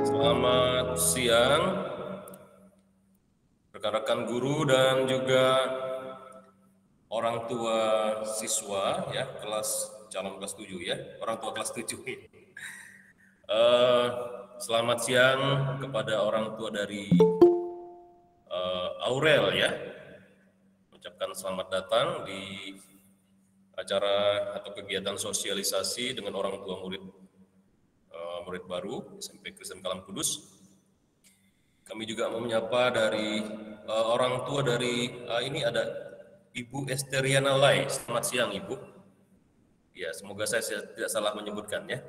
Selamat siang, rekan-rekan guru dan juga orang tua siswa ya, calon kelas 7 ya, orang tua kelas 7. Selamat siang kepada orang tua dari Aurel ya. Ucapkan selamat datang di acara atau kegiatan sosialisasi dengan orang tua murid baru SMP Kristen Kalam Kudus. Kami juga mau menyapa dari orang tua dari ini ada Ibu Esteriana Lai. Selamat siang Ibu. Ya, semoga saya tidak salah menyebutkan ya.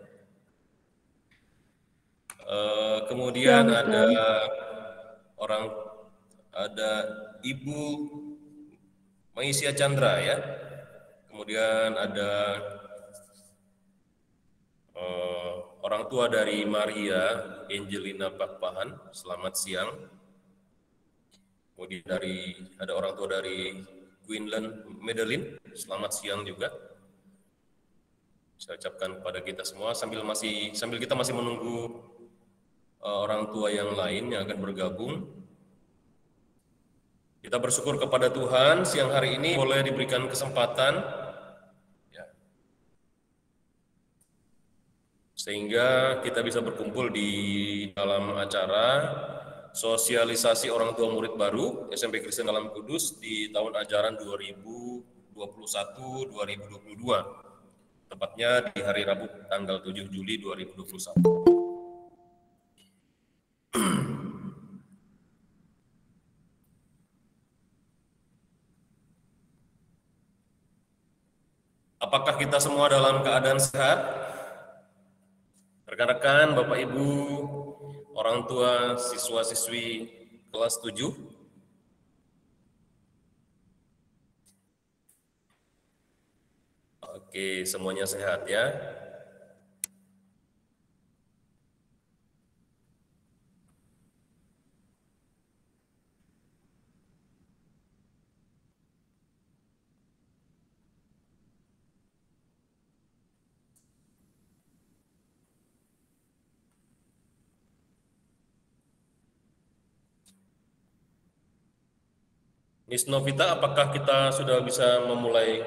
Kemudian ya, ada Ibu Maisia Chandra ya. Kemudian ada orang tua dari Maria Angelina Pakpahan, selamat siang. Kemudian ada orang tua dari Quinlan Medellin, selamat siang juga. Saya ucapkan kepada kita semua sambil kita masih menunggu orang tua yang lain yang akan bergabung. Kita bersyukur kepada Tuhan siang hari ini boleh diberikan kesempatan ya, sehingga kita bisa berkumpul di dalam acara sosialisasi orang tua murid baru SMP Kristen Kalam Kudus di tahun ajaran 2021-2022. Tepatnya di hari Rabu tanggal 7 Juli 2021. Apakah kita semua dalam keadaan sehat? Rekan-rekan, Bapak Ibu, orang tua siswa-siswi kelas 7. Oke, semuanya sehat ya. Miss Novita, apakah kita sudah bisa memulai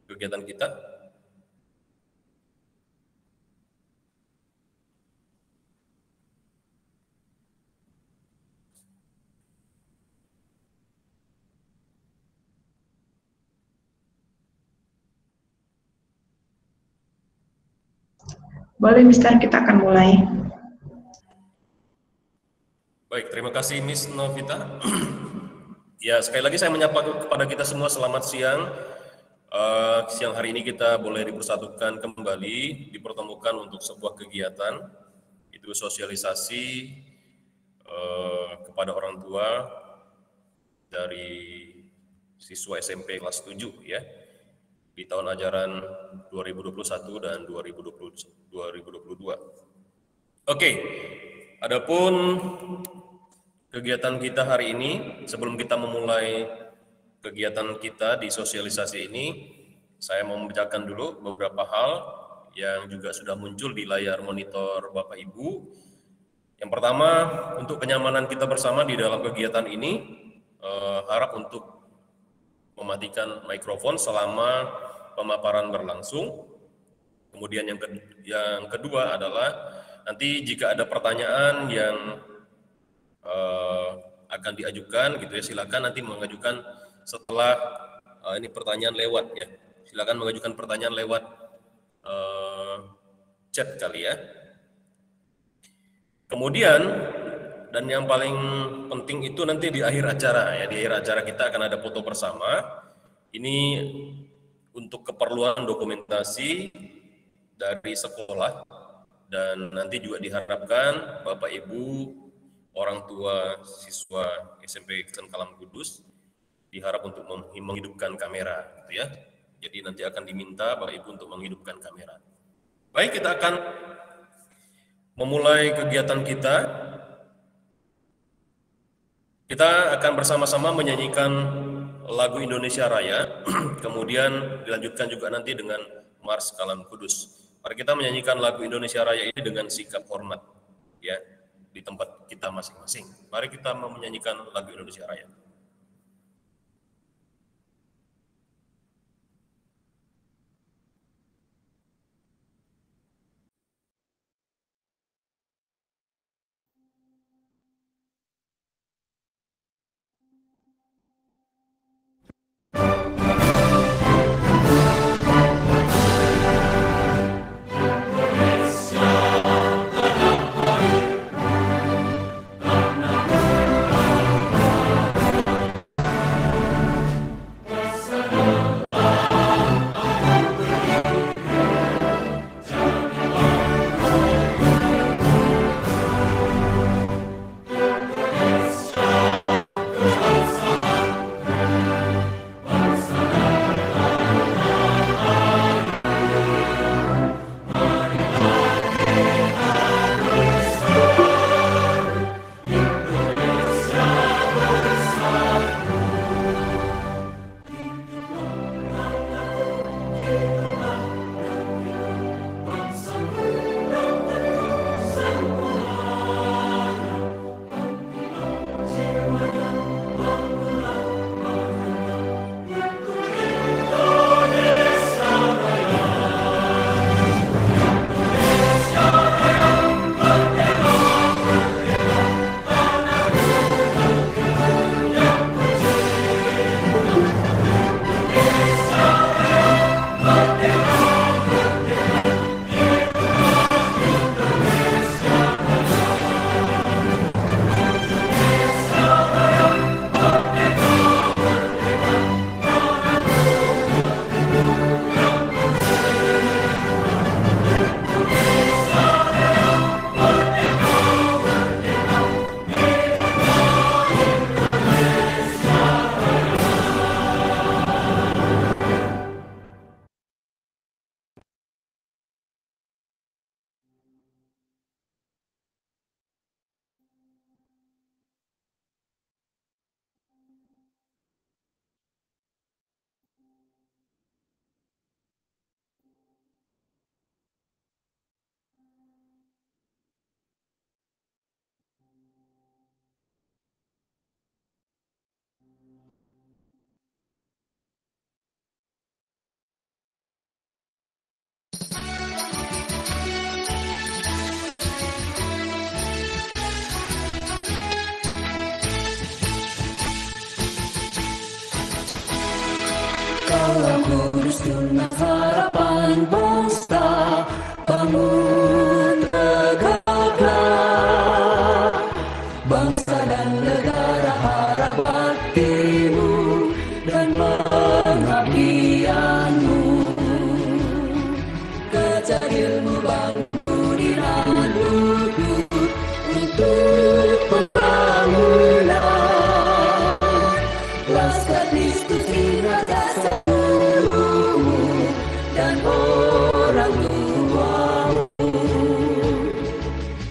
kegiatan kita? Boleh, Mister, kita akan mulai. Baik, terima kasih Miss Novita. Ya, sekali lagi saya menyapa kepada kita semua selamat siang. Siang hari ini kita boleh dipersatukan kembali, dipertemukan untuk sebuah kegiatan, itu sosialisasi kepada orang tua dari siswa SMP kelas 7 ya, di tahun ajaran 2021 dan 2022. Oke, adapun kegiatan kita hari ini, sebelum kita memulai kegiatan kita di sosialisasi ini, saya mau membacakan dulu beberapa hal yang juga sudah muncul di layar monitor Bapak Ibu. Yang pertama, untuk kenyamanan kita bersama di dalam kegiatan ini, harap untuk mematikan mikrofon selama pemaparan berlangsung. Kemudian yang kedua adalah nanti jika ada pertanyaan yang akan diajukan gitu ya, silakan nanti mengajukan setelah ini pertanyaan lewat ya. Silakan mengajukan pertanyaan lewat chat kali ya. Kemudian dan yang paling penting itu nanti di akhir acara ya, di akhir acara kita akan ada foto bersama. Ini untuk keperluan dokumentasi dari sekolah Dan nanti juga diharapkan Bapak Ibu, orang tua siswa SMP Kristen Kalam Kudus diharap untuk menghidupkan kamera, gitu ya. Jadi nanti akan diminta Bapak Ibu untuk menghidupkan kamera. Baik, kita akan memulai kegiatan kita. Kita akan bersama-sama menyanyikan lagu Indonesia Raya, kemudian dilanjutkan juga nanti dengan Mars Kalam Kudus. Mari kita menyanyikan lagu Indonesia Raya ini dengan sikap hormat, ya, di tempat kita masing-masing. Mari kita menyanyikan lagu Indonesia Raya. Kalam Kudus Tunas harapan bangsa, bangun tegaklah, bangsa dan negara harap baktimu dan pengabdianmu. Kejar ilmu bangkudi dan lutut untuk pembangunan Laskar Kristus ingat seluruhmu dan orang tuamu.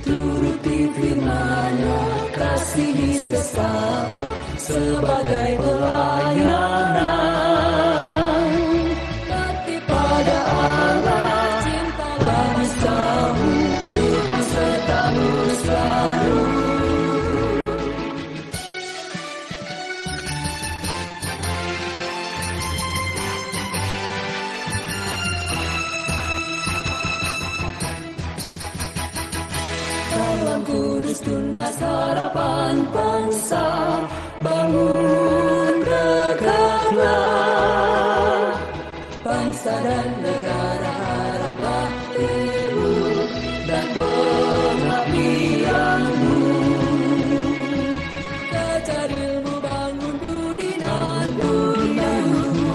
Turuti firman-Nya, kasihi sesama sebagai pelayanan. Taati pada Allah, cinta bangsamu, sertamu selalu. Kalam Kudus tunas harapan bangsa, bangun tegaklah, bangsa dan negara harap baktimu dan pengabdianmu. Kejar ilmu bangun budi dan bundamu,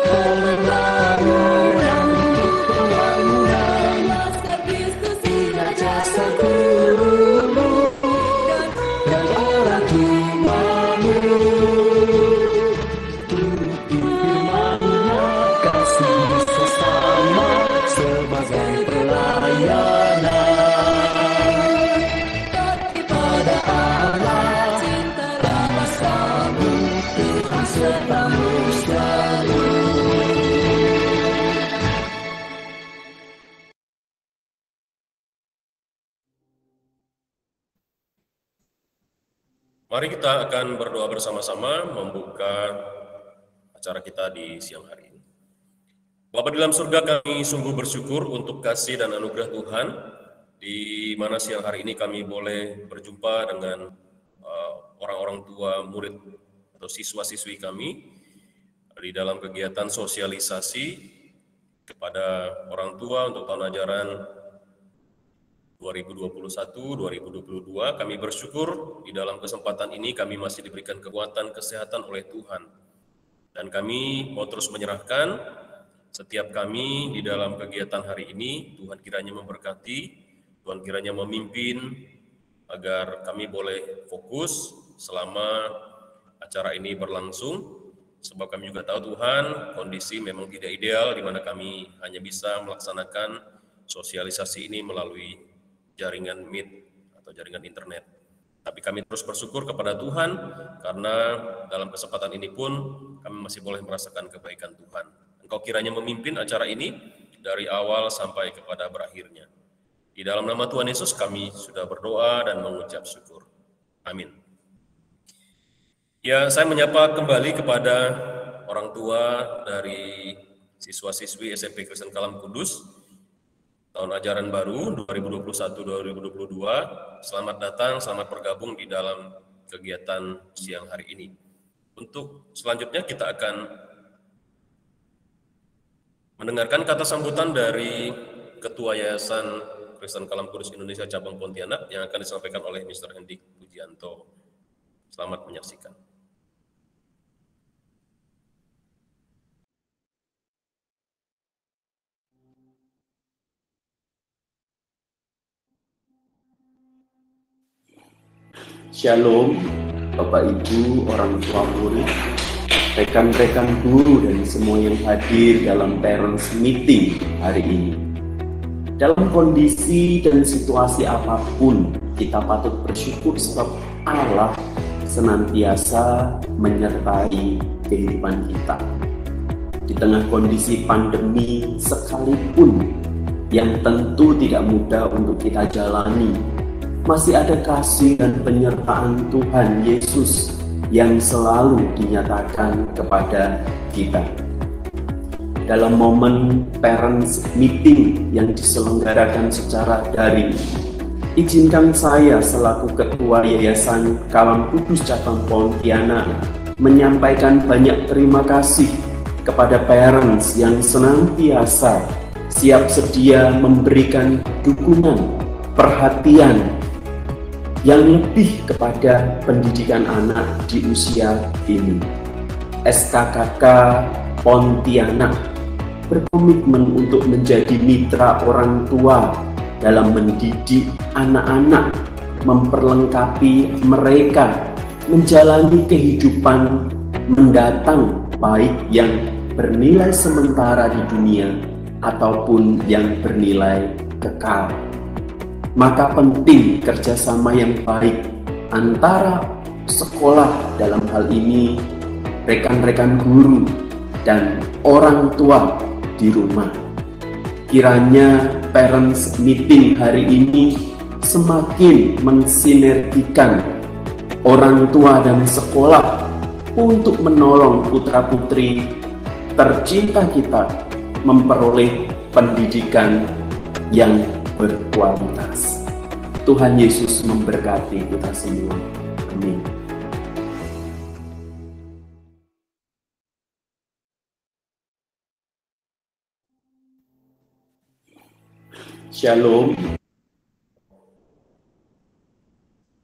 pembangunan Laskar Kristus Mari kita akan berdoa bersama-sama membuka acara kita di siang hari ini. Bapa di dalam surga, kami sungguh bersyukur untuk kasih dan anugerah Tuhan, di mana siang hari ini kami boleh berjumpa dengan orang-orang tua, murid, atau siswa-siswi kami di dalam kegiatan sosialisasi kepada orang tua untuk tahun ajaran 2021-2022. Kami bersyukur di dalam kesempatan ini kami masih diberikan kekuatan kesehatan oleh Tuhan. Dan kami mau terus menyerahkan setiap kami di dalam kegiatan hari ini. Tuhan kiranya memberkati, Tuhan kiranya memimpin, agar kami boleh fokus selama acara ini berlangsung. Sebab kami juga tahu Tuhan, kondisi memang tidak ideal, di mana kami hanya bisa melaksanakan sosialisasi ini melalui jaringan Meet atau jaringan internet. Tapi kami terus bersyukur kepada Tuhan, karena dalam kesempatan ini pun kami masih boleh merasakan kebaikan Tuhan. Engkau kiranya memimpin acara ini dari awal sampai kepada berakhirnya. Di dalam nama Tuhan Yesus kami sudah berdoa dan mengucap syukur. Amin. Ya, saya menyapa kembali kepada orang tua dari siswa-siswi SMP Kristen Kalam Kudus tahun ajaran baru 2021-2022. Selamat datang, selamat bergabung di dalam kegiatan siang hari ini. Untuk selanjutnya kita akan mendengarkan kata sambutan dari Ketua Yayasan Kristen Kalam Kudus Indonesia Cabang Pontianak yang akan disampaikan oleh Mr. Hendik Pujianto. Selamat menyaksikan. Shalom, Bapak Ibu, orang tua murid, rekan-rekan guru dan semua yang hadir dalam parents meeting hari ini. Dalam kondisi dan situasi apapun, kita patut bersyukur sebab Allah senantiasa menyertai kehidupan kita. Di tengah kondisi pandemi sekalipun yang tentu tidak mudah untuk kita jalani, masih ada kasih dan penyertaan Tuhan Yesus yang selalu dinyatakan kepada kita. Dalam momen parents meeting yang diselenggarakan secara daring, izinkan saya selaku Ketua Yayasan Kalam Kudus Cabang Pontianak menyampaikan banyak terima kasih kepada parents yang senantiasa siap sedia memberikan dukungan, perhatian, yang lebih kepada pendidikan anak di usia ini. SKKK Pontianak berkomitmen untuk menjadi mitra orang tua dalam mendidik anak-anak, memperlengkapi mereka menjalani kehidupan mendatang, baik yang bernilai sementara di dunia ataupun yang bernilai kekal. Maka penting kerjasama yang baik antara sekolah, dalam hal ini rekan-rekan guru dan orang tua di rumah. Kiranya parents meeting hari ini semakin mensinergikan orang tua dan sekolah untuk menolong putra-putri tercinta kita memperoleh pendidikan yang berkualitas. Tuhan Yesus memberkati kita semua. Amin. Shalom.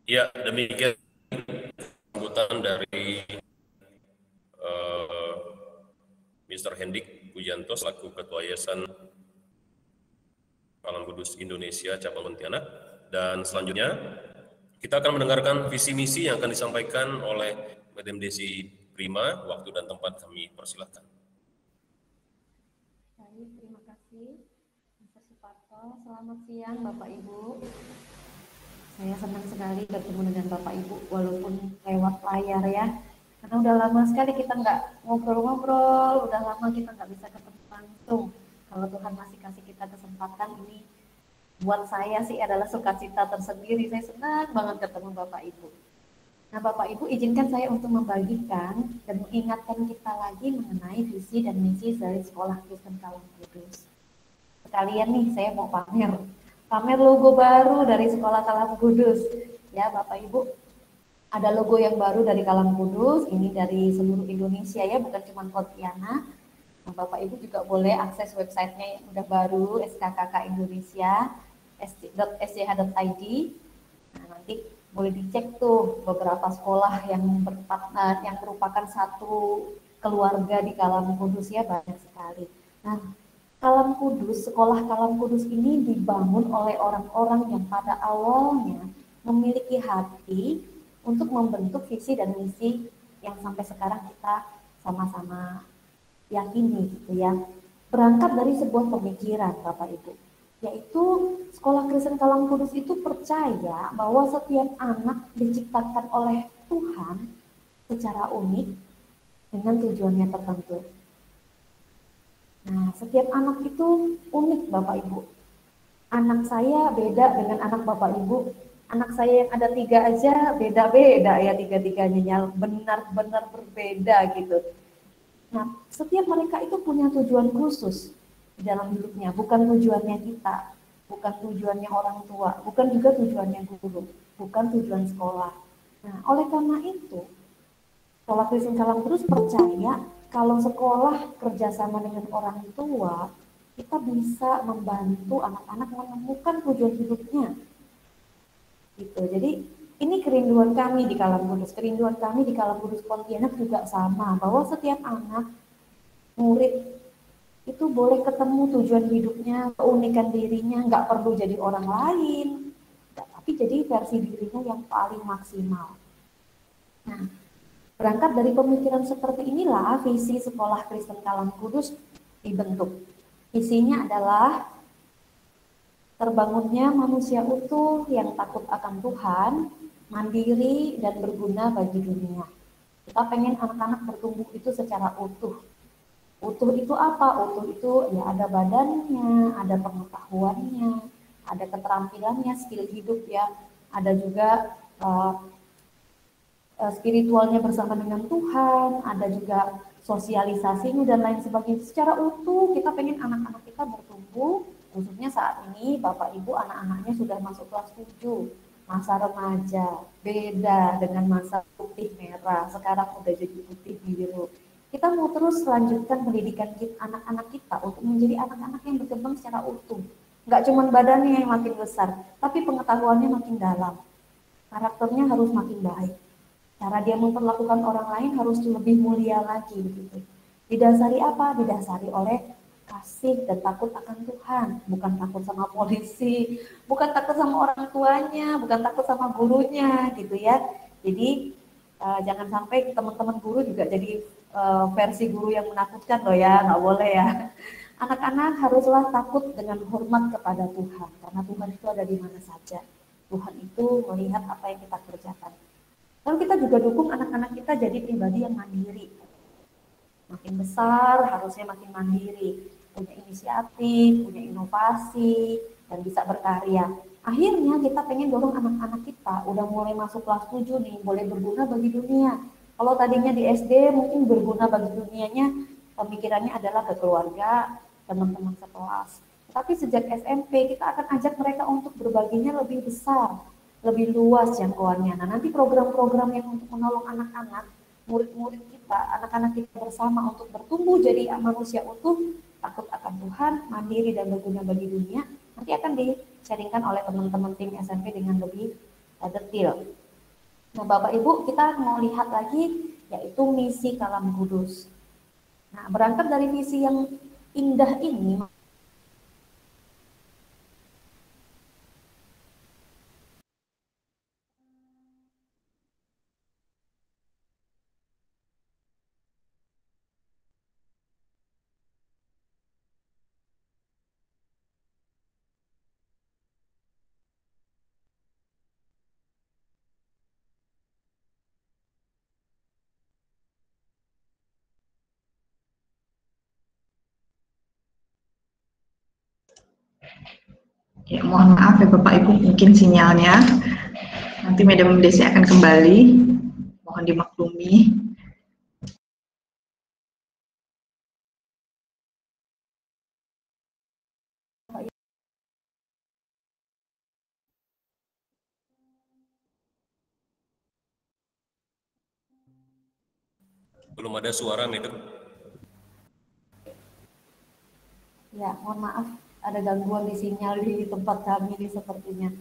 Ya, demikian sambutan dari Mr. Hendik Pujianto selaku Ketua Yayasan Kalam Kudus Indonesia Cabang Pontianak. Dan selanjutnya kita akan mendengarkan visi misi yang akan disampaikan oleh Madam Desi Prima. Waktu dan tempat kami persilahkan. Baik, terima kasih Mr. Suparto. Selamat siang Bapak Ibu. Saya senang sekali bertemu dengan Bapak Ibu walaupun lewat layar ya. Karena udah lama sekali kita nggak ngobrol-ngobrol, udah lama kita nggak bisa ketemu langsung. Kalau Tuhan masih kasih kita kesempatan ini, buat saya sih adalah sukacita tersendiri. Saya senang banget ketemu Bapak Ibu. Nah, Bapak Ibu izinkan saya untuk membagikan dan mengingatkan kita lagi mengenai visi dan misi dari Sekolah Kristen Kalam Kudus. Sekalian nih saya mau pamer logo baru dari Sekolah Kalam Kudus. Ya, Bapak Ibu, ada logo yang baru dari Kalam Kudus, ini dari seluruh Indonesia ya, bukan cuma Pontianak. Nah, Bapak Ibu juga boleh akses websitenya yang udah baru, SKKK Indonesia, sch.id. Nah, nanti boleh dicek tuh beberapa sekolah yang yang merupakan satu keluarga di Kalam Kudus ya, banyak sekali. Nah, Kalam Kudus, Sekolah Kalam Kudus ini dibangun oleh orang-orang yang pada awalnya memiliki hati untuk membentuk visi dan misi yang sampai sekarang kita sama-sama yakini gitu ya. Berangkat dari sebuah pemikiran Bapak Ibu, yaitu Sekolah Kristen Kalam Kudus itu percaya bahwa setiap anak diciptakan oleh Tuhan secara unik dengan tujuannya tertentu. Nah, setiap anak itu unik Bapak Ibu. Anak saya beda dengan anak Bapak Ibu. Anak saya yang ada 3 aja beda-beda ya, tiga-tiganya benar-benar berbeda gitu. Nah, setiap mereka itu punya tujuan khusus di dalam hidupnya, bukan tujuannya kita, bukan tujuannya orang tua, bukan juga tujuannya guru, bukan tujuan sekolah. Nah, oleh karena itu, Sekolah Kristen Kalam Kudus percaya kalau sekolah kerjasama dengan orang tua, kita bisa membantu anak-anak menemukan tujuan hidupnya. Gitu. Jadi ini kerinduan kami di Kalam Kudus, kerinduan kami di Kalam Kudus Pontianak juga sama, bahwa setiap anak murid itu boleh ketemu tujuan hidupnya, keunikan dirinya, nggak perlu jadi orang lain, tapi jadi versi dirinya yang paling maksimal. Nah, berangkat dari pemikiran seperti inilah visi Sekolah Kristen Kalam Kudus dibentuk. Visinya adalah terbangunnya manusia utuh yang takut akan Tuhan, mandiri dan berguna bagi dunia. Kita pengen anak-anak bertumbuh itu secara utuh. Utuh itu apa? Utuh itu ya ada badannya, ada pengetahuannya, ada keterampilannya, skill hidup ya, ada juga spiritualnya bersama dengan Tuhan, ada juga sosialisasinya dan lain sebagainya. Secara utuh kita pengen anak-anak kita bertumbuh, khususnya saat ini Bapak Ibu anak-anaknya sudah masuk kelas 7, masa remaja, beda dengan masa putih merah, sekarang udah jadi putih biru. Kita mau terus lanjutkan pendidikan anak-anak kita untuk menjadi anak-anak yang berkembang secara utuh. Nggak cuma badannya yang makin besar, tapi pengetahuannya makin dalam. Karakternya harus makin baik. Cara dia memperlakukan orang lain harus lebih mulia lagi. Gitu. Didasari apa? Didasari oleh kasih dan takut akan Tuhan. Bukan takut sama polisi, bukan takut sama orang tuanya, bukan takut sama gurunya gitu ya. Jadi jangan sampai teman-teman guru juga jadi versi guru yang menakutkan loh ya, nggak boleh ya. Anak-anak haruslah takut dengan hormat kepada Tuhan, karena Tuhan itu ada di mana saja. Tuhan itu melihat apa yang kita kerjakan. Lalu kita juga dukung anak-anak kita jadi pribadi yang mandiri. Makin besar harusnya makin mandiri, punya inisiatif, punya inovasi, dan bisa berkarya. Akhirnya kita pengen dorong anak-anak kita, udah mulai masuk kelas 7 nih, boleh berguna bagi dunia. Kalau tadinya di SD mungkin berguna bagi dunianya, pemikirannya adalah ke keluarga, teman-teman sekelas. Tapi sejak SMP kita akan ajak mereka untuk berbaginya lebih besar, lebih luas jangkauannya. Nah, nanti program-program yang untuk menolong anak-anak, murid-murid kita, anak-anak kita bersama untuk bertumbuh jadi manusia utuh, takut akan Tuhan, mandiri dan berguna bagi dunia, nanti akan di-sharingkan oleh teman-teman tim SMP dengan lebih detail. Nah, Bapak Ibu, kita mau lihat lagi yaitu misi Kalam Kudus. Nah, berangkat dari misi yang indah ini, Ya, mohon maaf ya Bapak Ibu, mungkin sinyalnya. Nanti Madam Desi akan kembali. mohon dimaklumi. Belum ada suara nih, Dok. Ya, mohon maaf, ada gangguan di sinyal di tempat kami ini sepertinya.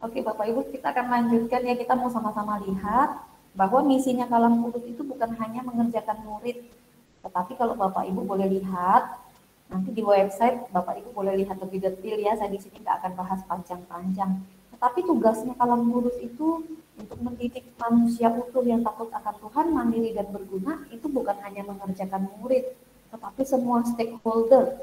Oke, Bapak Ibu, kita akan lanjutkan ya. Kita mau sama-sama lihat bahwa misinya Kalam Kudus itu bukan hanya mengerjakan murid, tetapi kalau Bapak Ibu boleh lihat, nanti di website Bapak Ibu boleh lihat lebih detail ya. Saya di sini nggak akan bahas panjang-panjang. Tetapi tugasnya Kalam Kudus itu untuk mendidik manusia utuh yang takut akan Tuhan, mandiri dan berguna, itu bukan hanya mengerjakan murid, tetapi semua stakeholder.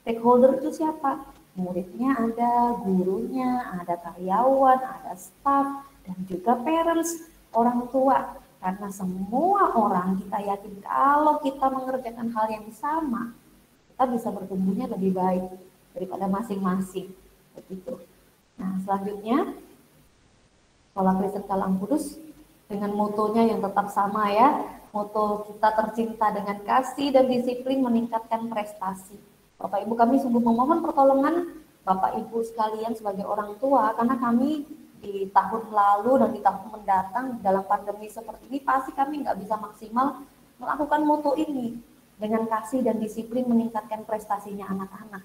Stakeholder itu siapa? Muridnya ada, gurunya, ada karyawan, ada staff, dan juga parents, orang tua. Karena semua orang kita yakin kalau kita mengerjakan hal yang sama, kita bisa bertumbuhnya lebih baik daripada masing-masing. Begitu. Nah, selanjutnya, Sekolah Kristen Kalam Kudus dengan motonya yang tetap sama ya. Moto kita tercinta dengan kasih dan disiplin meningkatkan prestasi. Bapak Ibu, kami sungguh memohon pertolongan Bapak Ibu sekalian sebagai orang tua, karena kami di tahun lalu dan di tahun mendatang dalam pandemi seperti ini pasti kami nggak bisa maksimal melakukan moto ini dengan kasih dan disiplin meningkatkan prestasinya anak-anak.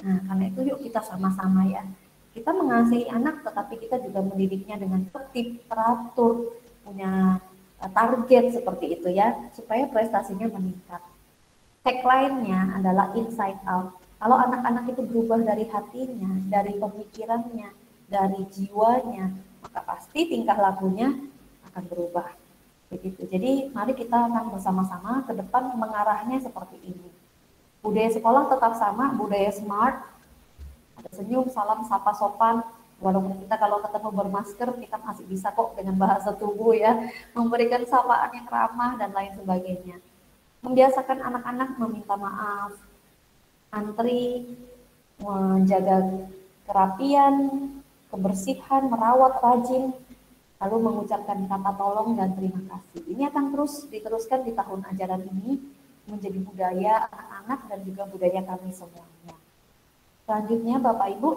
Nah, karena itu yuk kita sama-sama ya. Kita mengasihi anak, tetapi kita juga mendidiknya dengan tertib, teratur, punya target seperti itu ya, supaya prestasinya meningkat. Tagline-nya adalah inside out. Kalau anak-anak itu berubah dari hatinya, dari pemikirannya, dari jiwanya, maka pasti tingkah lakunya akan berubah. Begitu. Jadi mari kita akan bersama-sama ke depan mengarahnya seperti ini. Budaya sekolah tetap sama, budaya smart, ada senyum, salam, sapa, sopan. Walaupun kita kalau ketemu bermasker, kita masih bisa kok dengan bahasa tubuh ya, memberikan sapaan yang ramah dan lain sebagainya. Membiasakan anak-anak meminta maaf, antri, menjaga kerapian, kebersihan, merawat, rajin, lalu mengucapkan kata tolong dan terima kasih. Ini akan terus diteruskan di tahun ajaran ini menjadi budaya anak-anak dan juga budaya kami semuanya. Selanjutnya Bapak Ibu,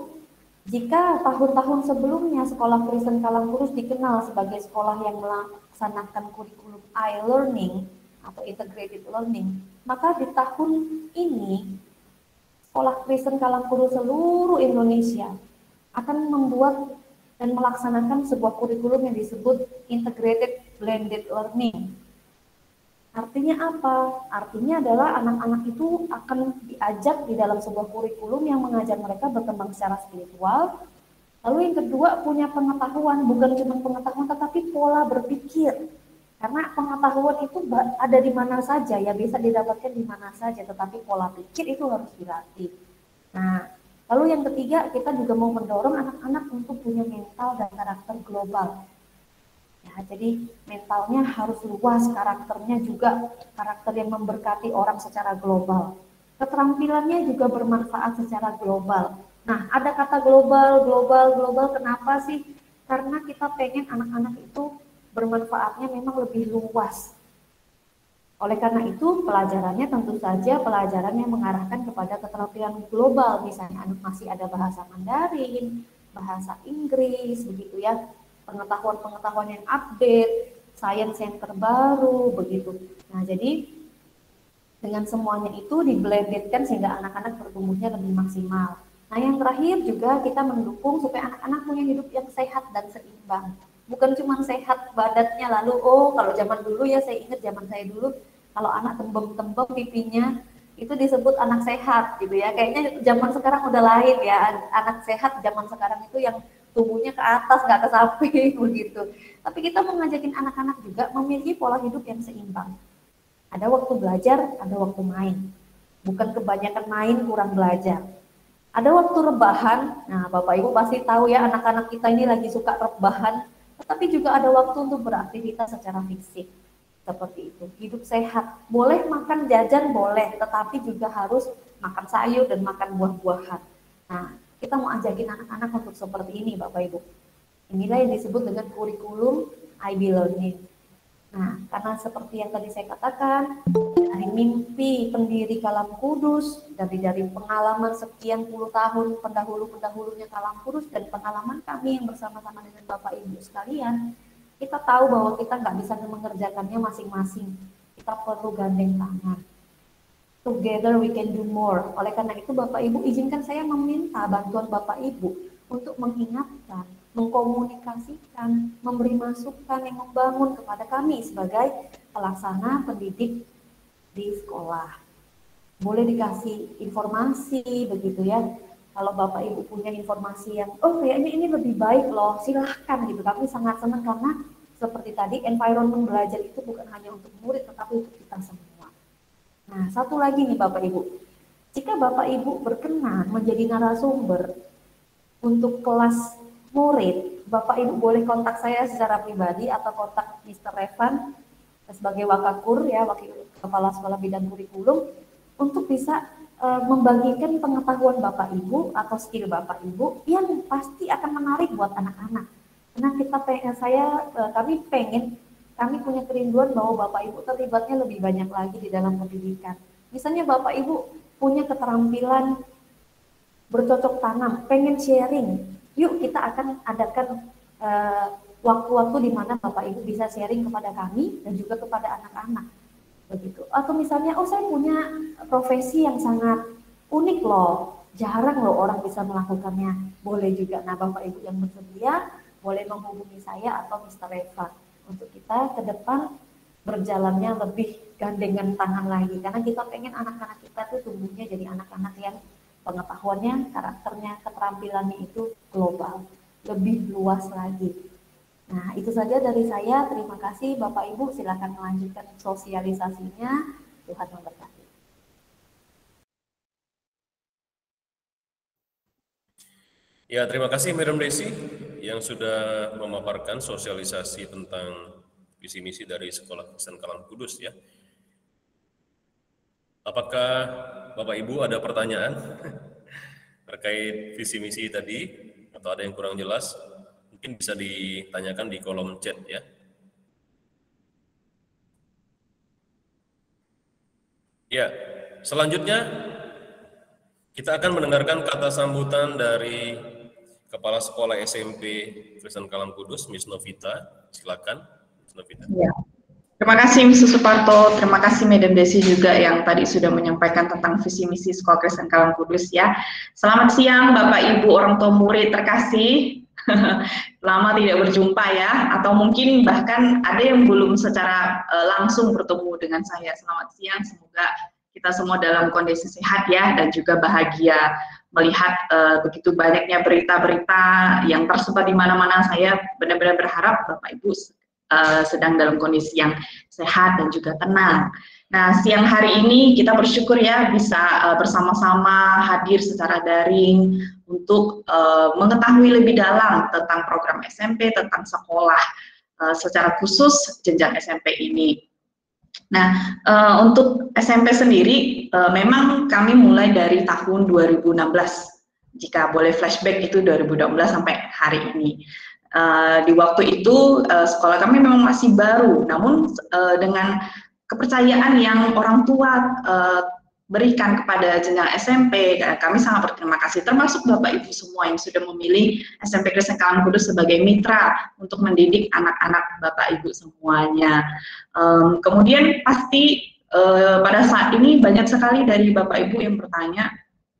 jika tahun-tahun sebelumnya Sekolah Kristen Kalam Kudus dikenal sebagai sekolah yang melaksanakan kurikulum e-learning atau integrated learning, maka di tahun ini Sekolah Kristen Kalam Kudus seluruh Indonesia akan membuat dan melaksanakan sebuah kurikulum yang disebut integrated blended learning. Artinya apa? Artinya adalah anak-anak itu akan diajak di dalam sebuah kurikulum yang mengajar mereka berkembang secara spiritual. Lalu yang kedua, punya pengetahuan, bukan cuma pengetahuan tetapi pola berpikir. Karena pengetahuan itu ada di mana saja ya, bisa didapatkan di mana saja, tetapi pola pikir itu harus dilatih. Nah, lalu yang ketiga, kita juga mau mendorong anak-anak untuk punya mental dan karakter global. Ya, jadi mentalnya harus luas, karakternya juga karakter yang memberkati orang secara global. Keterampilannya juga bermanfaat secara global. Nah, ada kata global, kenapa sih? Karena kita pengen anak-anak itu bermanfaatnya memang lebih luas. Oleh karena itu, pelajarannya tentu saja pelajaran yang mengarahkan kepada keterampilan global. Misalnya anak masih ada bahasa Mandarin, bahasa Inggris, begitu ya. Pengetahuan-pengetahuan yang update, sains yang terbaru, begitu. Nah, jadi dengan semuanya itu diblendedkan sehingga anak-anak bertumbuhnya lebih maksimal. Nah, yang terakhir juga kita mendukung supaya anak-anak punya hidup yang sehat dan seimbang. Bukan cuma sehat badannya lalu, kalau zaman dulu ya, saya ingat zaman saya dulu, kalau anak tembem-tembem pipinya, itu disebut anak sehat gitu ya. Kayaknya zaman sekarang udah lain ya, anak sehat zaman sekarang itu yang tubuhnya ke atas, nggak ke samping begitu. Tapi kita mengajakin anak-anak juga memiliki pola hidup yang seimbang. Ada waktu belajar, ada waktu main. Bukan kebanyakan main, kurang belajar. Ada waktu rebahan, nah Bapak Ibu pasti tahu ya anak-anak kita ini lagi suka rebahan, tetapi juga ada waktu untuk beraktivitas secara fisik. Seperti itu, hidup sehat. Boleh makan jajan, boleh, tetapi juga harus makan sayur dan makan buah-buahan. Nah, kita mau ajakin anak-anak untuk seperti ini Bapak Ibu. Inilah yang disebut dengan kurikulum IB Learning. Nah, karena seperti yang tadi saya katakan, dari mimpi pendiri Kalam Kudus, dari pengalaman sekian puluh tahun pendahulu-pendahulunya Kalam Kudus, dan pengalaman kami yang bersama-sama dengan Bapak Ibu sekalian, kita tahu bahwa kita nggak bisa mengerjakannya masing-masing. Kita perlu gandeng tangan. Together we can do more. Oleh karena itu Bapak Ibu izinkan saya meminta bantuan Bapak Ibu untuk mengingatkan, mengkomunikasikan, memberi masukan yang membangun kepada kami sebagai pelaksana pendidik di sekolah. Boleh dikasih informasi begitu ya. Kalau Bapak Ibu punya informasi yang, oh kayaknya ini lebih baik loh, silahkan gitu. Kami sangat senang karena seperti tadi, environment belajar itu bukan hanya untuk murid, tetapi untuk kita semua. Nah, satu lagi nih Bapak Ibu. Jika Bapak Ibu berkenan menjadi narasumber untuk kelas murid, Bapak Ibu boleh kontak saya secara pribadi atau kontak Mr. Revan sebagai Wakakur ya, Wakil Kepala Sekolah Bidang Kurikulum, untuk bisa membagikan pengetahuan Bapak Ibu atau skill Bapak Ibu yang pasti akan menarik buat anak-anak. Karena kami punya kerinduan bahwa Bapak Ibu terlibatnya lebih banyak lagi di dalam pendidikan. Misalnya Bapak Ibu punya keterampilan bercocok tanam, pengen sharing, yuk kita akan adakan waktu-waktu di mana Bapak Ibu bisa sharing kepada kami dan juga kepada anak-anak, begitu. Atau misalnya, oh saya punya profesi yang sangat unik loh, jarang loh orang bisa melakukannya, boleh juga. Nah Bapak Ibu yang bersedia boleh menghubungi saya atau Mr. Reva untuk kita ke depan berjalannya lebih gandengan tangan lagi, karena kita pengen anak-anak kita tuh tumbuhnya jadi anak-anak yang pengetahuannya, karakternya, keterampilannya itu global, lebih luas lagi. Nah, itu saja dari saya. Terima kasih Bapak Ibu, silakan melanjutkan sosialisasinya. Tuhan memberkati. Ya, terima kasih Madam Desi yang sudah memaparkan sosialisasi tentang visi misi dari Sekolah Kristen Kalam Kudus ya. Apakah Bapak Ibu ada pertanyaan terkait visi misi tadi atau ada yang kurang jelas? Mungkin bisa ditanyakan di kolom chat ya. Ya, selanjutnya kita akan mendengarkan kata sambutan dari Kepala Sekolah SMP Kristen Kalam Kudus, Miss Novita. Silakan, Miss Novita. Ya. Terima kasih Mr. Suparto, terima kasih Madam Desi juga yang tadi sudah menyampaikan tentang visi misi Sekolah Kristen Kalam Kudus ya. Selamat siang Bapak Ibu orang tua murid terkasih. Lama tidak berjumpa ya, atau mungkin bahkan ada yang belum secara langsung bertemu dengan saya. Selamat siang, semoga kita semua dalam kondisi sehat ya, dan juga bahagia melihat begitu banyaknya berita-berita yang tersebar di mana-mana. Saya benar-benar berharap Bapak Ibu sedang dalam kondisi yang sehat dan juga tenang. Nah, siang hari ini kita bersyukur ya bisa bersama-sama hadir secara daring untuk mengetahui lebih dalam tentang program SMP, tentang sekolah secara khusus jenjang SMP ini. Nah, untuk SMP sendiri memang kami mulai dari tahun 2016. Jika boleh flashback itu 2016 sampai hari ini. Di waktu itu sekolah kami memang masih baru, namun dengan kepercayaan yang orang tua berikan kepada jenjang SMP, kami sangat berterima kasih, termasuk Bapak Ibu semua yang sudah memilih SMP Kristen Kalam Kudus sebagai mitra untuk mendidik anak-anak Bapak Ibu semuanya. Kemudian pasti pada saat ini banyak sekali dari Bapak Ibu yang bertanya,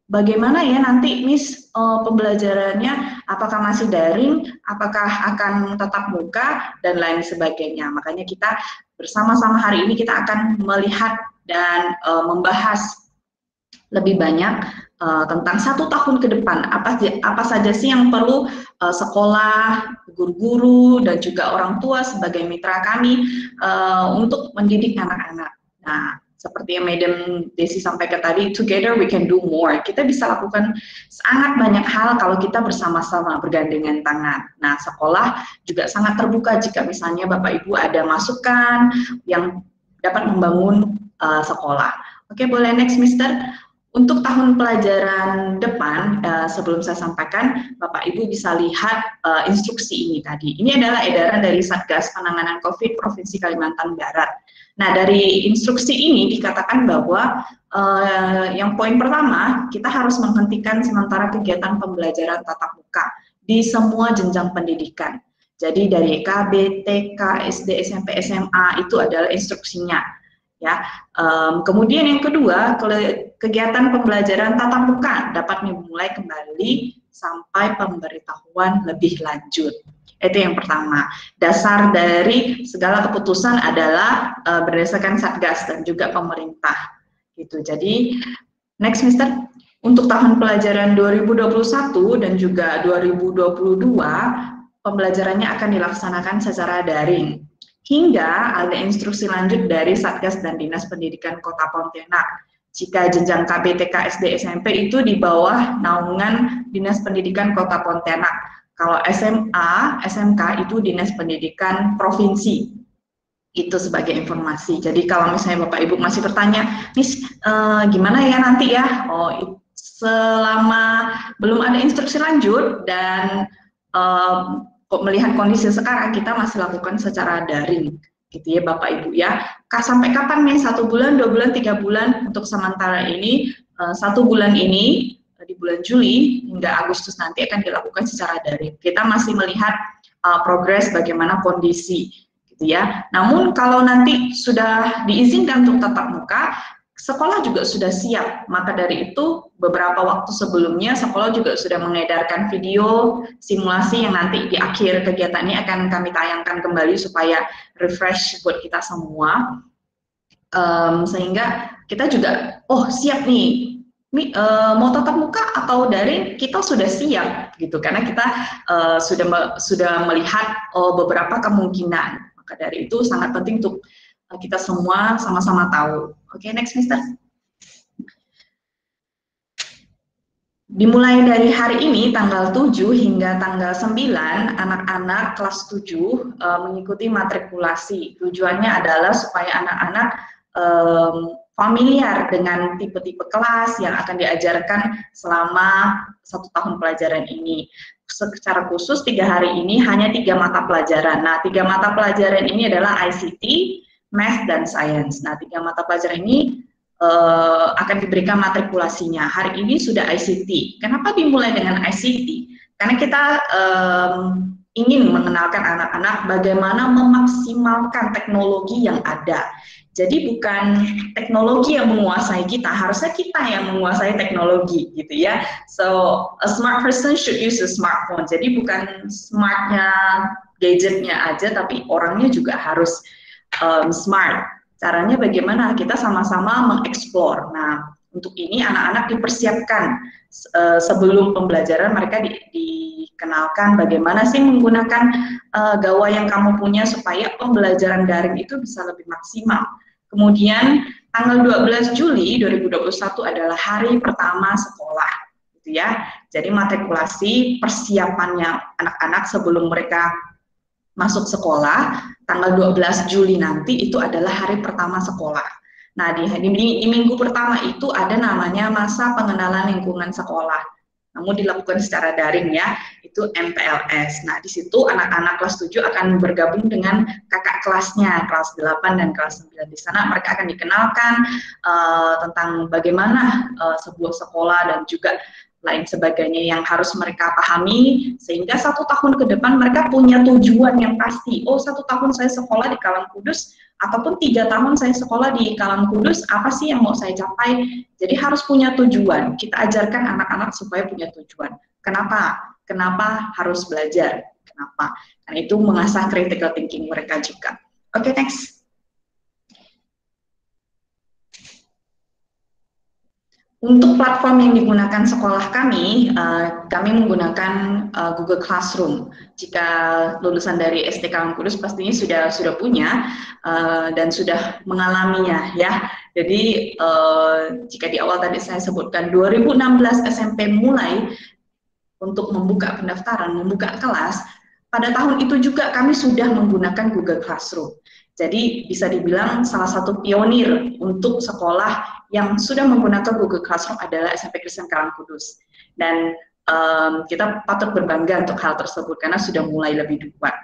bagaimana ya nanti Miss pembelajarannya, apakah masih daring, apakah akan tetap muka, dan lain sebagainya. Makanya kita bersama-sama hari ini kita akan melihat dan membahas lebih banyak tentang 1 tahun ke depan, apa saja sih yang perlu sekolah, guru-guru, dan juga orang tua sebagai mitra kami untuk mendidik anak-anak. Nah, seperti yang Madam Desi sampaikan tadi, together we can do more. Kita bisa lakukan sangat banyak hal kalau kita bersama-sama bergandengan tangan. Nah, sekolah juga sangat terbuka jika misalnya Bapak Ibu ada masukan yang dapat membangun sekolah. Oke, boleh next, Mister. Untuk tahun pelajaran depan, sebelum saya sampaikan, Bapak Ibu bisa lihat instruksi ini tadi. Ini adalah edaran dari Satgas Penanganan COVID Provinsi Kalimantan Barat. Nah, dari instruksi ini dikatakan bahwa yang poin pertama, kita harus menghentikan sementara kegiatan pembelajaran tatap muka di semua jenjang pendidikan. Jadi dari KB, TK, SD, SMP, SMA itu adalah instruksinya. Ya, kemudian yang kedua, kegiatan pembelajaran tatap muka dapat dimulai kembali sampai pemberitahuan lebih lanjut. Itu yang pertama. Dasar dari segala keputusan adalah berdasarkan Satgas dan juga pemerintah. Gitu. Jadi, next Mister, untuk tahun pelajaran 2021 dan juga 2022, pembelajarannya akan dilaksanakan secara daring. Hingga ada instruksi lanjut dari Satgas dan Dinas Pendidikan Kota Pontianak. Jika jenjang KB, TK, SD, SMP itu di bawah naungan Dinas Pendidikan Kota Pontianak. Kalau SMA, SMK itu Dinas Pendidikan Provinsi. Itu sebagai informasi. Jadi kalau misalnya Bapak Ibu masih bertanya, Miss, gimana ya nanti ya? Oh, selama belum ada instruksi lanjut dan melihat kondisi sekarang, kita masih lakukan secara daring, gitu ya Bapak Ibu ya. Sampai kapan nih? 1 bulan, 2 bulan, 3 bulan untuk sementara ini. 1 bulan ini di bulan Juli hingga Agustus nanti akan dilakukan secara daring. Kita masih melihat progres bagaimana kondisi, gitu ya. Namun kalau nanti sudah diizinkan untuk tatap muka, sekolah juga sudah siap. Maka dari itu beberapa waktu sebelumnya sekolah juga sudah mengedarkan video simulasi yang nanti di akhir kegiatan ini akan kami tayangkan kembali supaya refresh buat kita semua. Sehingga kita juga, oh siap nih, mau tatap muka atau daring, kita sudah siap gitu, karena kita sudah melihat beberapa kemungkinan. Maka dari itu sangat penting untuk kita semua sama-sama tahu. Oke, next Mister. Dimulai dari hari ini, tanggal 7 hingga tanggal 9, anak-anak kelas 7 mengikuti matrikulasi. Tujuannya adalah supaya anak-anak familiar dengan tipe-tipe kelas yang akan diajarkan selama 1 tahun pelajaran ini. Secara khusus 3 hari ini hanya 3 mata pelajaran. Nah, 3 mata pelajaran ini adalah ICT, Math, dan Science. Nah, 3 mata pelajaran ini akan diberikan matrikulasinya. Hari ini sudah ICT. Kenapa dimulai dengan ICT? Karena kita ingin mengenalkan anak-anak bagaimana memaksimalkan teknologi yang ada. Jadi bukan teknologi yang menguasai kita, harusnya kita yang menguasai teknologi, gitu ya. So, a smart person should use a smartphone. Jadi bukan smartnya, gadgetnya aja, tapi orangnya juga harus smart. Caranya bagaimana? Kita sama-sama mengeksplor. Nah, untuk ini anak-anak dipersiapkan sebelum pembelajaran, mereka dikenalkan bagaimana sih menggunakan gawai yang kamu punya supaya pembelajaran daring itu bisa lebih maksimal. Kemudian tanggal 12 Juli 2021 adalah hari pertama sekolah, gitu ya. Jadi matrikulasi persiapannya anak-anak sebelum mereka masuk sekolah, tanggal 12 Juli nanti itu adalah hari pertama sekolah. Nah, di minggu pertama itu ada namanya masa pengenalan lingkungan sekolah. Namun dilakukan secara daring ya, itu MPLS. Nah, di situ anak-anak kelas 7 akan bergabung dengan kakak kelasnya, kelas 8 dan kelas 9. Di sana mereka akan dikenalkan tentang bagaimana sebuah sekolah dan juga lain sebagainya yang harus mereka pahami, sehingga 1 tahun ke depan mereka punya tujuan yang pasti. Oh, 1 tahun saya sekolah di Kalang Kudus, ataupun 3 tahun saya sekolah di Kalang Kudus, apa sih yang mau saya capai? Jadi harus punya tujuan. Kita ajarkan anak-anak supaya punya tujuan. Kenapa? Kenapa harus belajar? Kenapa? Karena itu mengasah critical thinking mereka juga. Oke, next. Untuk platform yang digunakan sekolah kami menggunakan Google Classroom. Jika lulusan dari SD Kalang Kudus pastinya sudah punya dan sudah mengalaminya ya. Jadi jika di awal tadi saya sebutkan 2016 SMP mulai untuk membuka pendaftaran, membuka kelas, pada tahun itu juga kami sudah menggunakan Google Classroom. Jadi bisa dibilang salah satu pionir untuk sekolah yang sudah menggunakan Google Classroom adalah SMP Kristen Kalang Kudus. Dan kita patut berbangga untuk hal tersebut karena sudah mulai lebih duluan.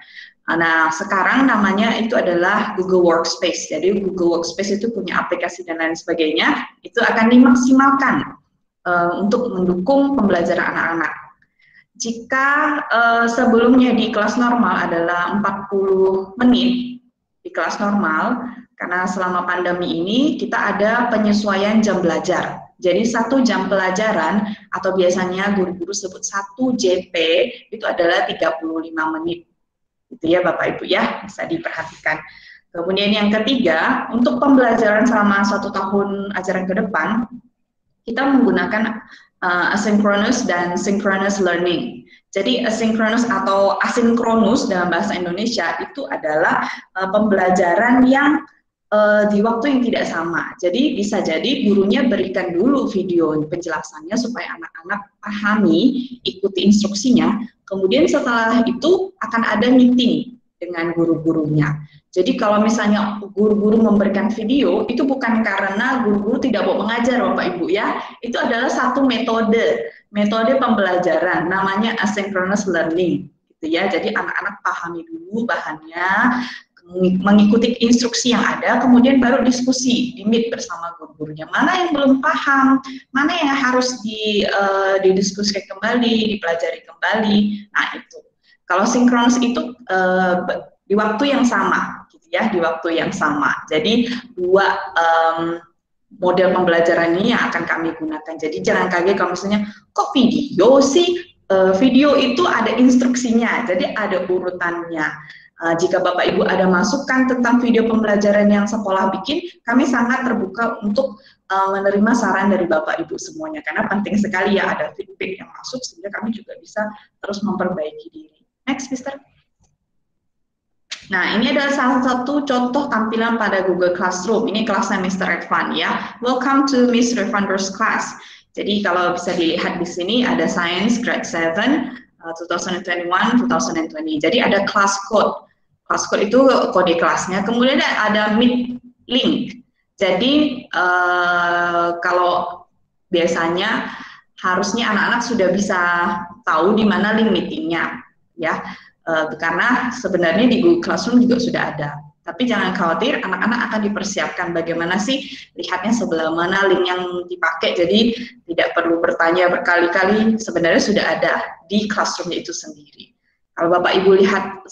Nah, sekarang namanya itu adalah Google Workspace. Jadi Google Workspace itu punya aplikasi dan lain sebagainya, itu akan dimaksimalkan untuk mendukung pembelajaran anak-anak. Jika sebelumnya di kelas normal adalah 40 menit di kelas normal, karena selama pandemi ini kita ada penyesuaian jam belajar. Jadi 1 jam pelajaran atau biasanya guru-guru sebut 1 JP itu adalah 35 menit. Itu ya Bapak Ibu ya, bisa diperhatikan. Kemudian yang ketiga, untuk pembelajaran selama 1 tahun ajaran ke depan, kita menggunakan asynchronous dan synchronous learning. Jadi asynchronous atau asinkronus dalam bahasa Indonesia itu adalah pembelajaran yang di waktu yang tidak sama. Jadi bisa jadi gurunya berikan dulu video penjelasannya supaya anak-anak pahami, ikuti instruksinya. Kemudian setelah itu akan ada meeting dengan guru-gurunya. Jadi kalau misalnya guru-guru memberikan video, itu bukan karena guru-guru tidak mau mengajar Bapak Ibu ya, itu adalah satu metode pembelajaran, namanya asynchronous learning, gitu ya. Jadi anak-anak pahami dulu bahannya, mengikuti instruksi yang ada, kemudian baru diskusi di meet bersama guru-gurunya. Mana yang belum paham, mana yang harus didiskusikan kembali, dipelajari kembali. Nah itu. Kalau sinkronus itu di waktu yang sama, gitu ya, di waktu yang sama. Jadi 2 model pembelajaran ini yang akan kami gunakan. Jadi jangan kaget kalau misalnya kok video sih, video itu ada instruksinya, jadi ada urutannya. Jika Bapak Ibu ada masukan tentang video pembelajaran yang sekolah bikin, kami sangat terbuka untuk menerima saran dari Bapak Ibu semuanya, karena penting sekali ya ada feedback yang masuk sehingga kami juga bisa terus memperbaiki diri. Next, Mister. Nah, ini adalah salah satu contoh tampilan pada Google Classroom. Ini kelasnya Mr. Irfan ya. Welcome to Mr. Irfan's class. Jadi kalau bisa dilihat di sini ada Science Grade 7 2021-2020. Jadi ada class code. Class code itu kode kelasnya. Kemudian ada Meet link. Jadi kalau biasanya harusnya anak-anak sudah bisa tahu di mana link meetingnya, ya. Karena sebenarnya di Google Classroom juga sudah ada. Tapi jangan khawatir, anak-anak akan dipersiapkan bagaimana sih lihatnya sebelah mana link yang dipakai. Jadi tidak perlu bertanya berkali-kali, sebenarnya sudah ada di Classroom itu sendiri. Kalau Bapak Ibu lihat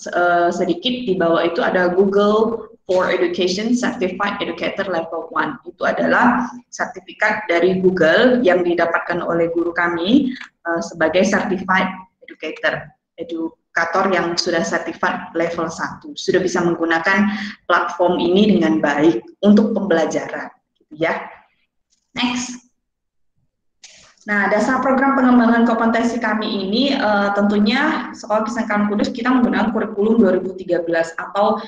sedikit di bawah itu ada Google for Education Certified Educator Level 1. Itu adalah sertifikat dari Google yang didapatkan oleh guru kami sebagai Certified Educator yang sudah sertifikat level 1, sudah bisa menggunakan platform ini dengan baik untuk pembelajaran, gitu ya. Next. Nah, dasar program pengembangan kompetensi kami ini tentunya Sekolah Kristen Kalang Kudus kita menggunakan kurikulum 2013 atau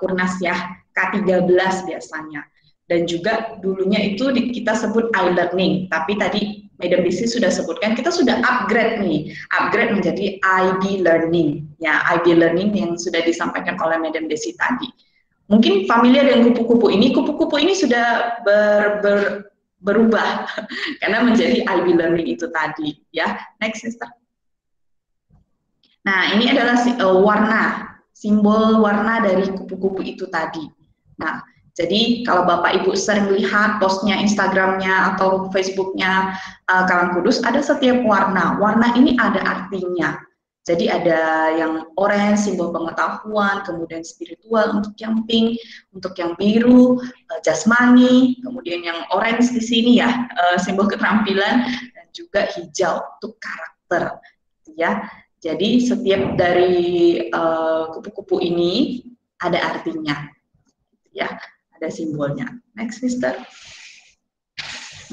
Kurnas ya, K13 biasanya. Dan juga dulunya itu kita sebut e-learning, tapi tadi Madam Desi sudah sebutkan, kita sudah upgrade menjadi IB Learning, ya IB Learning yang sudah disampaikan oleh Madam Desi tadi. Mungkin familiar dengan kupu-kupu ini sudah berubah karena menjadi IB Learning itu tadi, ya. Next, Sister. Nah, ini adalah simbol warna dari kupu-kupu itu tadi. Nah, jadi kalau Bapak Ibu sering lihat postnya Instagramnya atau Facebooknya Kalang Kudus, ada setiap warna. Warna ini ada artinya. Jadi ada yang orange, simbol pengetahuan, kemudian spiritual untuk yang pink, untuk yang biru, jasmani, kemudian yang orange di sini ya, simbol keterampilan, dan juga hijau untuk karakter. Ya. Jadi setiap dari kupu-kupu ini ada artinya. Ya. Ada simbolnya. Next, Mister.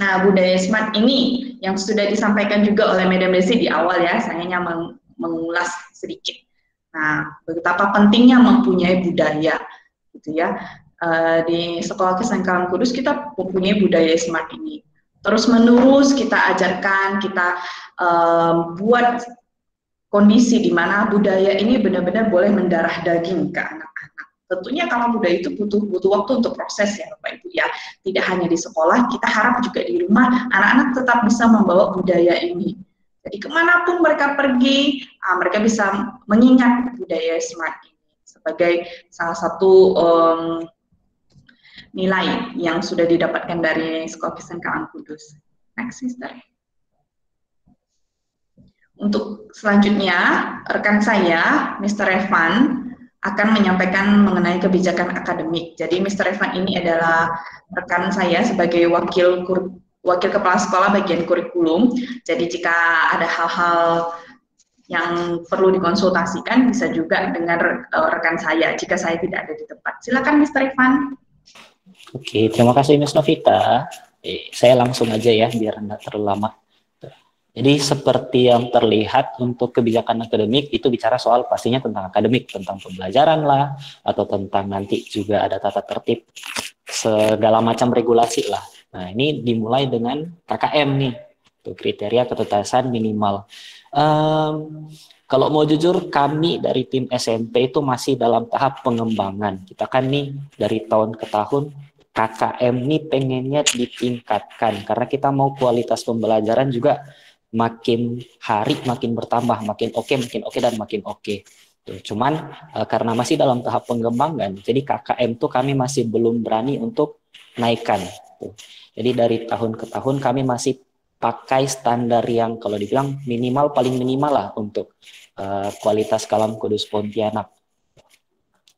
Nah, budaya smart ini yang sudah disampaikan juga oleh Madam Desi di awal ya, saya hanya mengulas sedikit. Nah, betapa pentingnya mempunyai budaya, gitu ya. Di Sekolah Kristen Kalang Kudus kita mempunyai budaya smart ini. Terus menerus kita ajarkan, kita buat kondisi di mana budaya ini benar-benar boleh mendarah daging ke anak-anak. Tentunya kalau budaya itu butuh waktu untuk proses ya Bapak Ibu ya. Tidak hanya di sekolah, kita harap juga di rumah anak-anak tetap bisa membawa budaya ini. Jadi kemanapun mereka pergi, mereka bisa mengingat budaya smart ini sebagai salah satu nilai yang sudah didapatkan dari Sekolah Kristen Kalang Kudus. Next, Sister. Untuk selanjutnya, rekan saya, Mr. Evan, akan menyampaikan mengenai kebijakan akademik. Jadi Mr. Evan ini adalah rekan saya sebagai wakil kepala sekolah bagian kurikulum. Jadi jika ada hal-hal yang perlu dikonsultasikan, bisa juga dengan rekan saya jika saya tidak ada di tempat. Silakan Mr. Evan. Oke, terima kasih Ms. Novita. Saya langsung aja ya, biar tidak terlalu lama. Jadi seperti yang terlihat untuk kebijakan akademik itu bicara soal pastinya tentang akademik, tentang pembelajaran lah, atau tentang nanti juga ada tata tertib, segala macam regulasi lah. Nah ini dimulai dengan KKM nih, tuh kriteria ketuntasan minimal. Kalau mau jujur kami dari tim SMP itu masih dalam tahap pengembangan. Kita kan nih dari tahun ke tahun KKM nih pengennya ditingkatkan karena kita mau kualitas pembelajaran juga makin hari makin bertambah, makin oke dan makin oke. Tuh, cuman karena masih dalam tahap pengembangan, jadi KKM tuh kami masih belum berani untuk naikkan. Tuh. Jadi dari tahun ke tahun kami masih pakai standar yang kalau dibilang minimal paling minimal lah untuk kualitas Kalam Kudus Pontianak.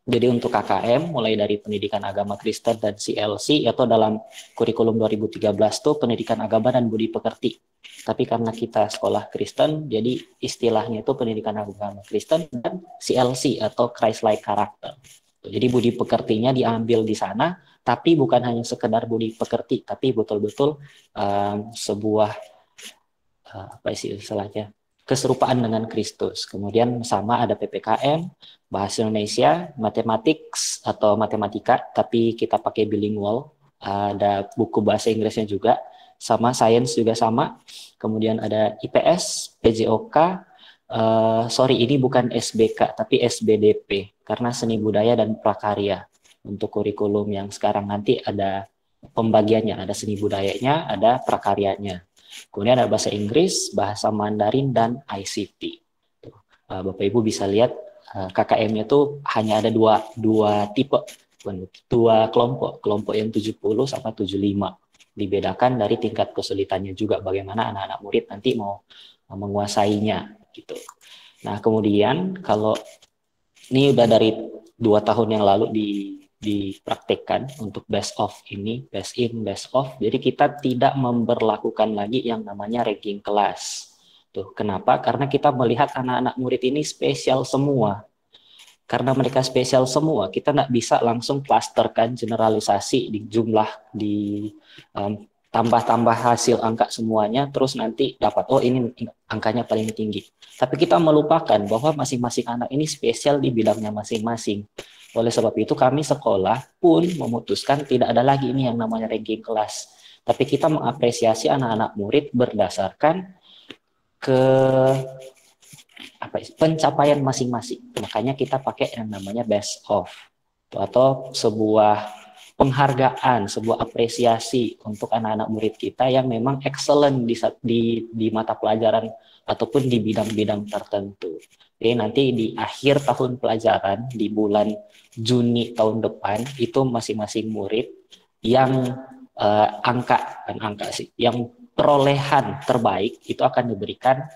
Jadi untuk KKM mulai dari pendidikan agama Kristen dan CLC yaitu dalam kurikulum 2013 tuh pendidikan agama dan budi pekerti. Tapi karena kita sekolah Kristen, jadi istilahnya itu pendidikan agama Kristen dan CLC atau Christ-like character. Jadi budi pekertinya diambil di sana, tapi bukan hanya sekedar budi pekerti, tapi betul-betul sebuah apa sih istilahnya keserupaan dengan Kristus. Kemudian sama ada PPKM, bahasa Indonesia, matematik atau matematika, tapi kita pakai bilingual. Ada buku bahasa Inggrisnya juga. Sama sains juga sama, kemudian ada IPS, PJOK, ini bukan SBK tapi SBDP karena seni budaya dan prakarya. Untuk kurikulum yang sekarang nanti ada pembagiannya, ada seni budayanya, ada prakaryanya. Kemudian ada bahasa Inggris, bahasa Mandarin dan ICT. Bapak Ibu bisa lihat KKM-nya tuh hanya ada dua tipe, dua kelompok yang 70 sama 75. Dibedakan dari tingkat kesulitannya juga bagaimana anak-anak murid nanti mau menguasainya gitu. Nah kemudian kalau ini udah dari 2 tahun yang lalu dipraktekkan untuk best of ini, best in, best of. Jadi kita tidak memberlakukan lagi yang namanya ranking kelas. Tuh, kenapa? Karena kita melihat anak-anak murid ini spesial semua. Karena mereka spesial semua, kita nggak bisa langsung klasterkan generalisasi di jumlah di tambah-tambah hasil angka semuanya, terus nanti dapat ini angkanya paling tinggi. Tapi kita melupakan bahwa masing-masing anak ini spesial di bidangnya masing-masing. Oleh sebab itu kami sekolah pun memutuskan tidak ada lagi ini yang namanya ranking kelas. Tapi kita mengapresiasi anak-anak murid berdasarkan ke pencapaian masing-masing. Makanya kita pakai yang namanya best of atau sebuah penghargaan, sebuah apresiasi untuk anak-anak murid kita yang memang excellent di mata pelajaran ataupun di bidang-bidang tertentu. Jadi nanti di akhir tahun pelajaran di bulan Juni tahun depan itu masing-masing murid yang yang perolehan terbaik itu akan diberikan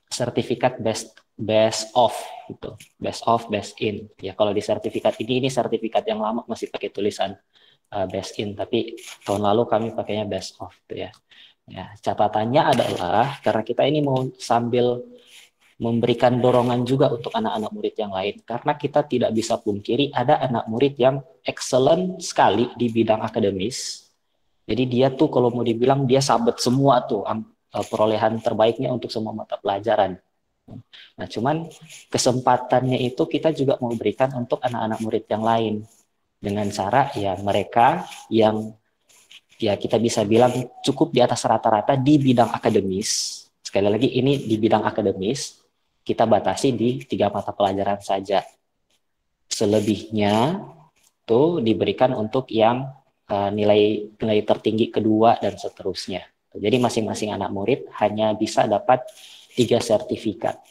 sertifikat best of gitu, best of, best in. Ya kalau di sertifikat ini sertifikat yang lama masih pakai tulisan best in, tapi tahun lalu kami pakainya best of tuh ya. Ya, catatannya adalah karena kita ini mau sambil memberikan dorongan juga untuk anak-anak murid yang lain, karena kita tidak bisa pungkiri ada anak murid yang excellent sekali di bidang akademis. Jadi dia tuh kalau mau dibilang dia sabet semua tuh perolehan terbaiknya untuk semua mata pelajaran. Nah, cuman kesempatannya itu kita juga mau berikan untuk anak-anak murid yang lain dengan cara ya mereka yang ya kita bisa bilang cukup di atas rata-rata di bidang akademis. Sekali lagi ini di bidang akademis. kita batasi di 3 mata pelajaran saja. Selebihnya tuh diberikan untuk yang nilai tertinggi kedua dan seterusnya. Jadi masing-masing anak murid hanya bisa dapat 3 sertifikat.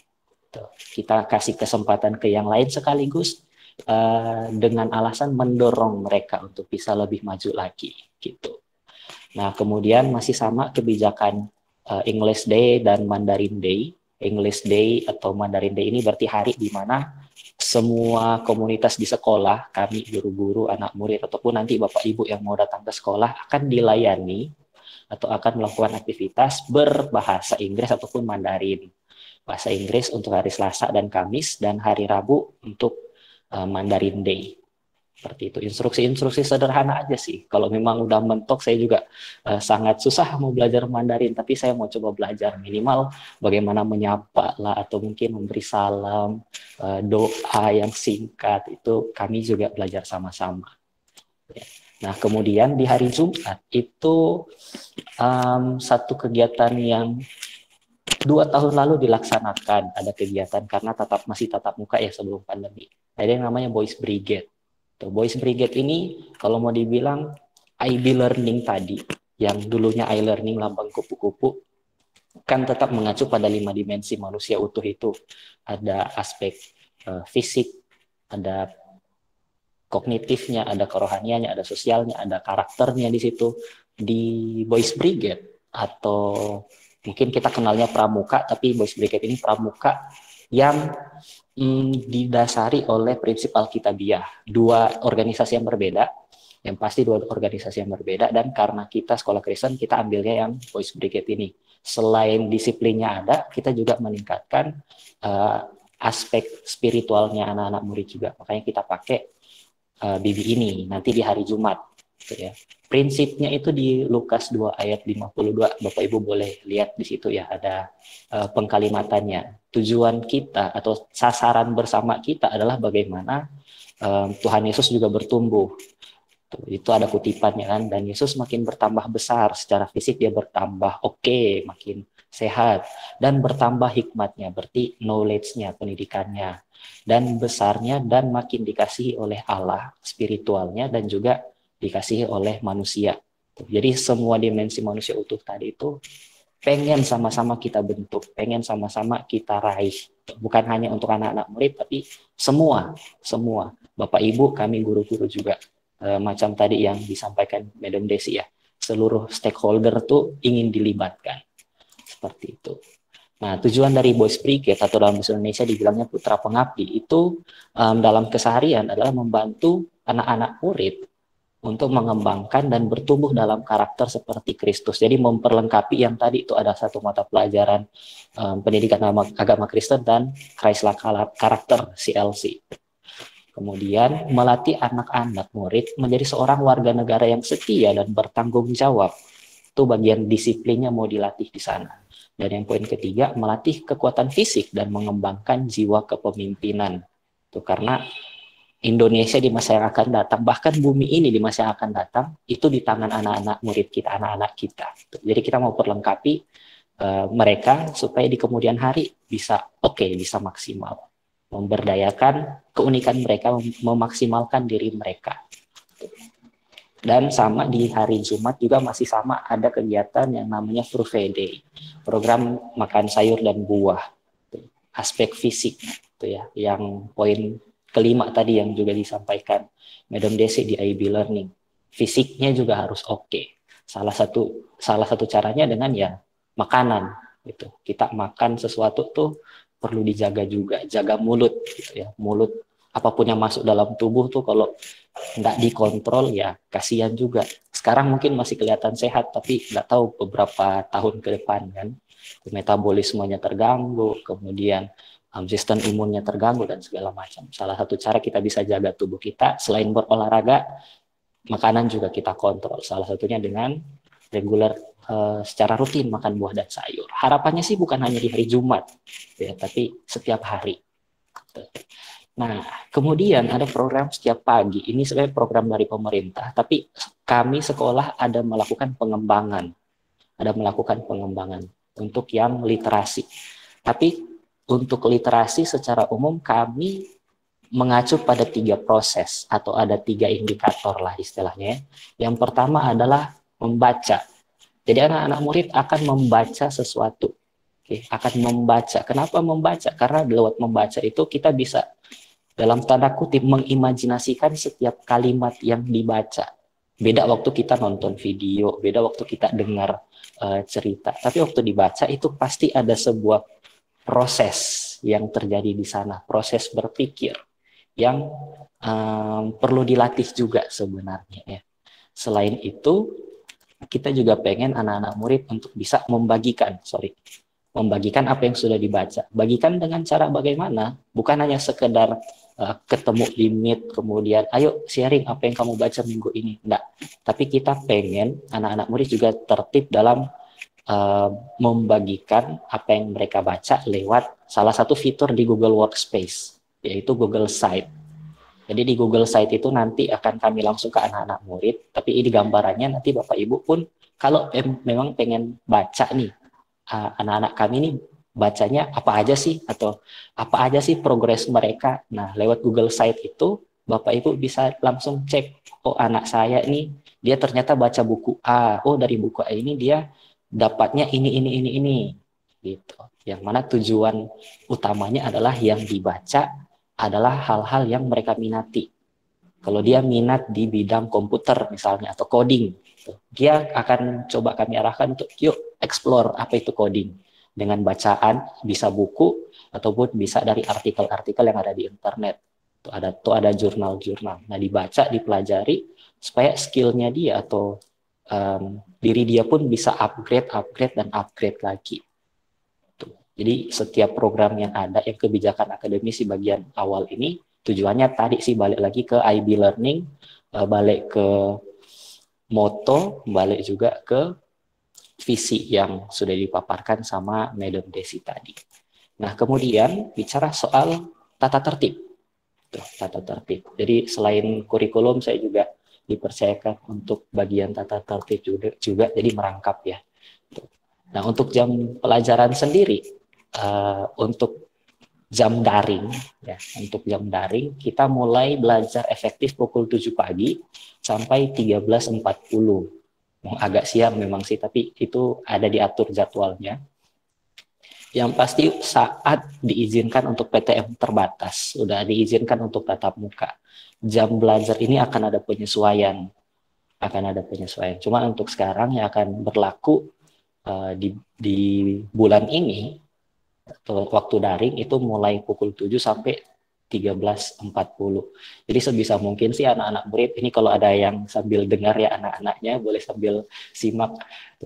Kita kasih kesempatan ke yang lain sekaligus dengan alasan mendorong mereka untuk bisa lebih maju lagi gitu. Nah, kemudian masih sama kebijakan English Day dan Mandarin Day. English Day atau Mandarin Day ini berarti hari di mana semua komunitas di sekolah, kami guru-guru, anak murid, ataupun nanti Bapak Ibu yang mau datang ke sekolah akan dilayani atau akan melakukan aktivitas berbahasa Inggris ataupun Mandarin. Bahasa Inggris untuk hari Selasa dan Kamis, dan hari Rabu untuk Mandarin Day. Seperti itu, instruksi-instruksi sederhana aja sih. Kalau memang udah mentok, saya juga sangat susah mau belajar Mandarin, tapi saya mau coba belajar minimal bagaimana menyapa lah, atau mungkin memberi salam, doa yang singkat, itu kami juga belajar sama-sama. Nah, kemudian di hari Jumat itu satu kegiatan yang 2 tahun lalu dilaksanakan, ada kegiatan karena masih tatap muka ya sebelum pandemi. Ada yang namanya Boys Brigade. Boys Brigade ini kalau mau dibilang IB Learning tadi, yang dulunya iLearning lambang kupu-kupu, kan tetap mengacu pada 5 dimensi manusia utuh itu. Ada aspek fisik, ada kognitifnya, ada kerohaniannya, ada sosialnya, ada karakternya di situ. Di Boys Brigade, atau mungkin kita kenalnya pramuka, tapi Boys Brigade ini pramuka yang didasari oleh prinsip Alkitabiah. 2 organisasi yang berbeda, yang pasti 2 organisasi yang berbeda, dan karena kita sekolah Kristen, kita ambilnya yang Boys Brigade ini. Selain disiplinnya ada, kita juga meningkatkan aspek spiritualnya anak-anak murid juga. Makanya kita pakai BB ini nanti di hari Jumat. Gitu ya. Prinsipnya itu di Lukas 2 ayat 52. Bapak Ibu boleh lihat di situ ya, ada pengkalimatannya. Tujuan kita atau sasaran bersama kita adalah bagaimana Tuhan Yesus juga bertumbuh. Itu ada kutipannya kan, dan Yesus makin bertambah besar secara fisik, dia bertambah makin sehat, dan bertambah hikmatnya, berarti knowledge-nya, pendidikannya, dan besarnya, dan makin dikasihi oleh Allah spiritualnya, dan juga dikasihi oleh manusia. Jadi semua dimensi manusia utuh tadi itu pengen sama-sama kita bentuk, pengen sama-sama kita raih. Bukan hanya untuk anak-anak murid, tapi semua. Bapak Ibu, kami guru-guru juga. Macam tadi yang disampaikan Madam Desi ya. Seluruh stakeholder tuh ingin dilibatkan. Seperti itu. Nah, tujuan dari Boys Brigade atau dalam bahasa Indonesia dibilangnya putra pengabdi itu dalam keseharian adalah membantu anak-anak murid untuk mengembangkan dan bertumbuh dalam karakter seperti Kristus. Jadi memperlengkapi yang tadi itu ada 1 mata pelajaran pendidikan agama Kristen dan Christ-like karakter CLC. Kemudian melatih anak-anak murid menjadi seorang warga negara yang setia dan bertanggung jawab. Itu bagian disiplinnya mau dilatih di sana. Dan yang poin ketiga, melatih kekuatan fisik dan mengembangkan jiwa kepemimpinan. Itu karena Indonesia di masa yang akan datang, bahkan bumi ini di masa yang akan datang, itu di tangan anak-anak murid kita, anak-anak kita. Jadi kita mau perlengkapi mereka supaya di kemudian hari bisa bisa maksimal. Memberdayakan keunikan mereka, memaksimalkan diri mereka. Dan sama di hari Jumat juga masih sama ada kegiatan yang namanya Fruit Day, program makan sayur dan buah. Aspek fisik itu ya, yang poin kelima tadi yang juga disampaikan Madam Desi di IB Learning. Fisiknya juga harus Salah satu caranya dengan ya makanan gitu. Kita makan sesuatu tuh perlu dijaga juga, jaga mulut gitu ya. Mulut apapun yang masuk dalam tubuh tuh kalau nggak dikontrol ya kasihan juga. Sekarang mungkin masih kelihatan sehat, tapi nggak tahu beberapa tahun ke depan kan metabolismenya terganggu, kemudian sistem imunnya terganggu dan segala macam. Salah satu cara kita bisa jaga tubuh kita selain berolahraga, makanan juga kita kontrol. Salah satunya dengan reguler secara rutin makan buah dan sayur. Harapannya sih bukan hanya di hari Jumat, ya, tapi setiap hari. Nah, kemudian ada program setiap pagi. Ini sebenarnya program dari pemerintah, tapi kami sekolah ada melakukan pengembangan untuk yang literasi. Tapi untuk literasi secara umum kami mengacu pada 3 proses atau ada 3 indikator lah istilahnya. Yang pertama adalah membaca. Jadi anak-anak murid akan membaca sesuatu. Akan membaca. Kenapa membaca? Karena lewat membaca itu kita bisa dalam tanda kutip mengimajinasikan setiap kalimat yang dibaca. Beda waktu kita nonton video, beda waktu kita dengar cerita. Tapi waktu dibaca itu pasti ada sebuah proses yang terjadi di sana, proses berpikir yang perlu dilatih juga sebenarnya ya. Selain itu, kita juga pengen anak-anak murid untuk bisa membagikan apa yang sudah dibaca. Bagikan dengan cara bagaimana? Bukan hanya sekedar ketemu di Meet, kemudian ayo sharing apa yang kamu baca minggu ini. Enggak. Tapi kita pengen anak-anak murid juga tertib dalam membagikan apa yang mereka baca lewat salah satu fitur di Google Workspace, yaitu Google Site. Jadi di Google Site itu nanti akan kami langsung ke anak-anak murid, tapi ini gambarannya nanti Bapak Ibu pun kalau memang pengen baca nih, anak-anak kami ini bacanya apa aja sih, atau apa aja sih progres mereka. Nah, lewat Google Site itu Bapak Ibu bisa langsung cek, oh anak saya nih, dia ternyata baca buku A, oh dari buku A ini dia dapatnya ini gitu. Yang mana tujuan utamanya adalah yang dibaca adalah hal-hal yang mereka minati. Kalau dia minat di bidang komputer misalnya atau coding, dia akan coba kami arahkan untuk yuk explore apa itu coding dengan bacaan, bisa buku ataupun bisa dari artikel-artikel yang ada di internet. Tuh ada jurnal-jurnal. Nah, dibaca, dipelajari supaya skillnya dia atau diri dia pun bisa upgrade lagi. Tuh. Jadi setiap program yang ada, yang kebijakan akademis di bagian awal ini, tujuannya tadi sih balik lagi ke IB Learning, balik ke moto, balik juga ke visi yang sudah dipaparkan sama Madam Desi tadi. Nah, kemudian bicara soal tata tertib. Tuh, tata tertib. Jadi selain kurikulum, saya juga dipercayakan untuk bagian tata tertib juga jadi merangkap ya. Nah, untuk jam pelajaran sendiri, untuk jam daring ya, untuk jam daring kita mulai belajar efektif pukul 7 pagi sampai 13.40. Agak siang memang sih, tapi itu ada diatur jadwalnya. Yang pasti saat diizinkan untuk PTM terbatas, sudah diizinkan untuk tatap muka. Jam belajar ini akan ada penyesuaian. Cuma untuk sekarang yang akan berlaku di bulan ini, waktu daring itu mulai pukul 7 sampai 13.40. Jadi sebisa mungkin sih anak-anak murid ini, kalau ada yang sambil dengar ya anak-anaknya boleh sambil simak.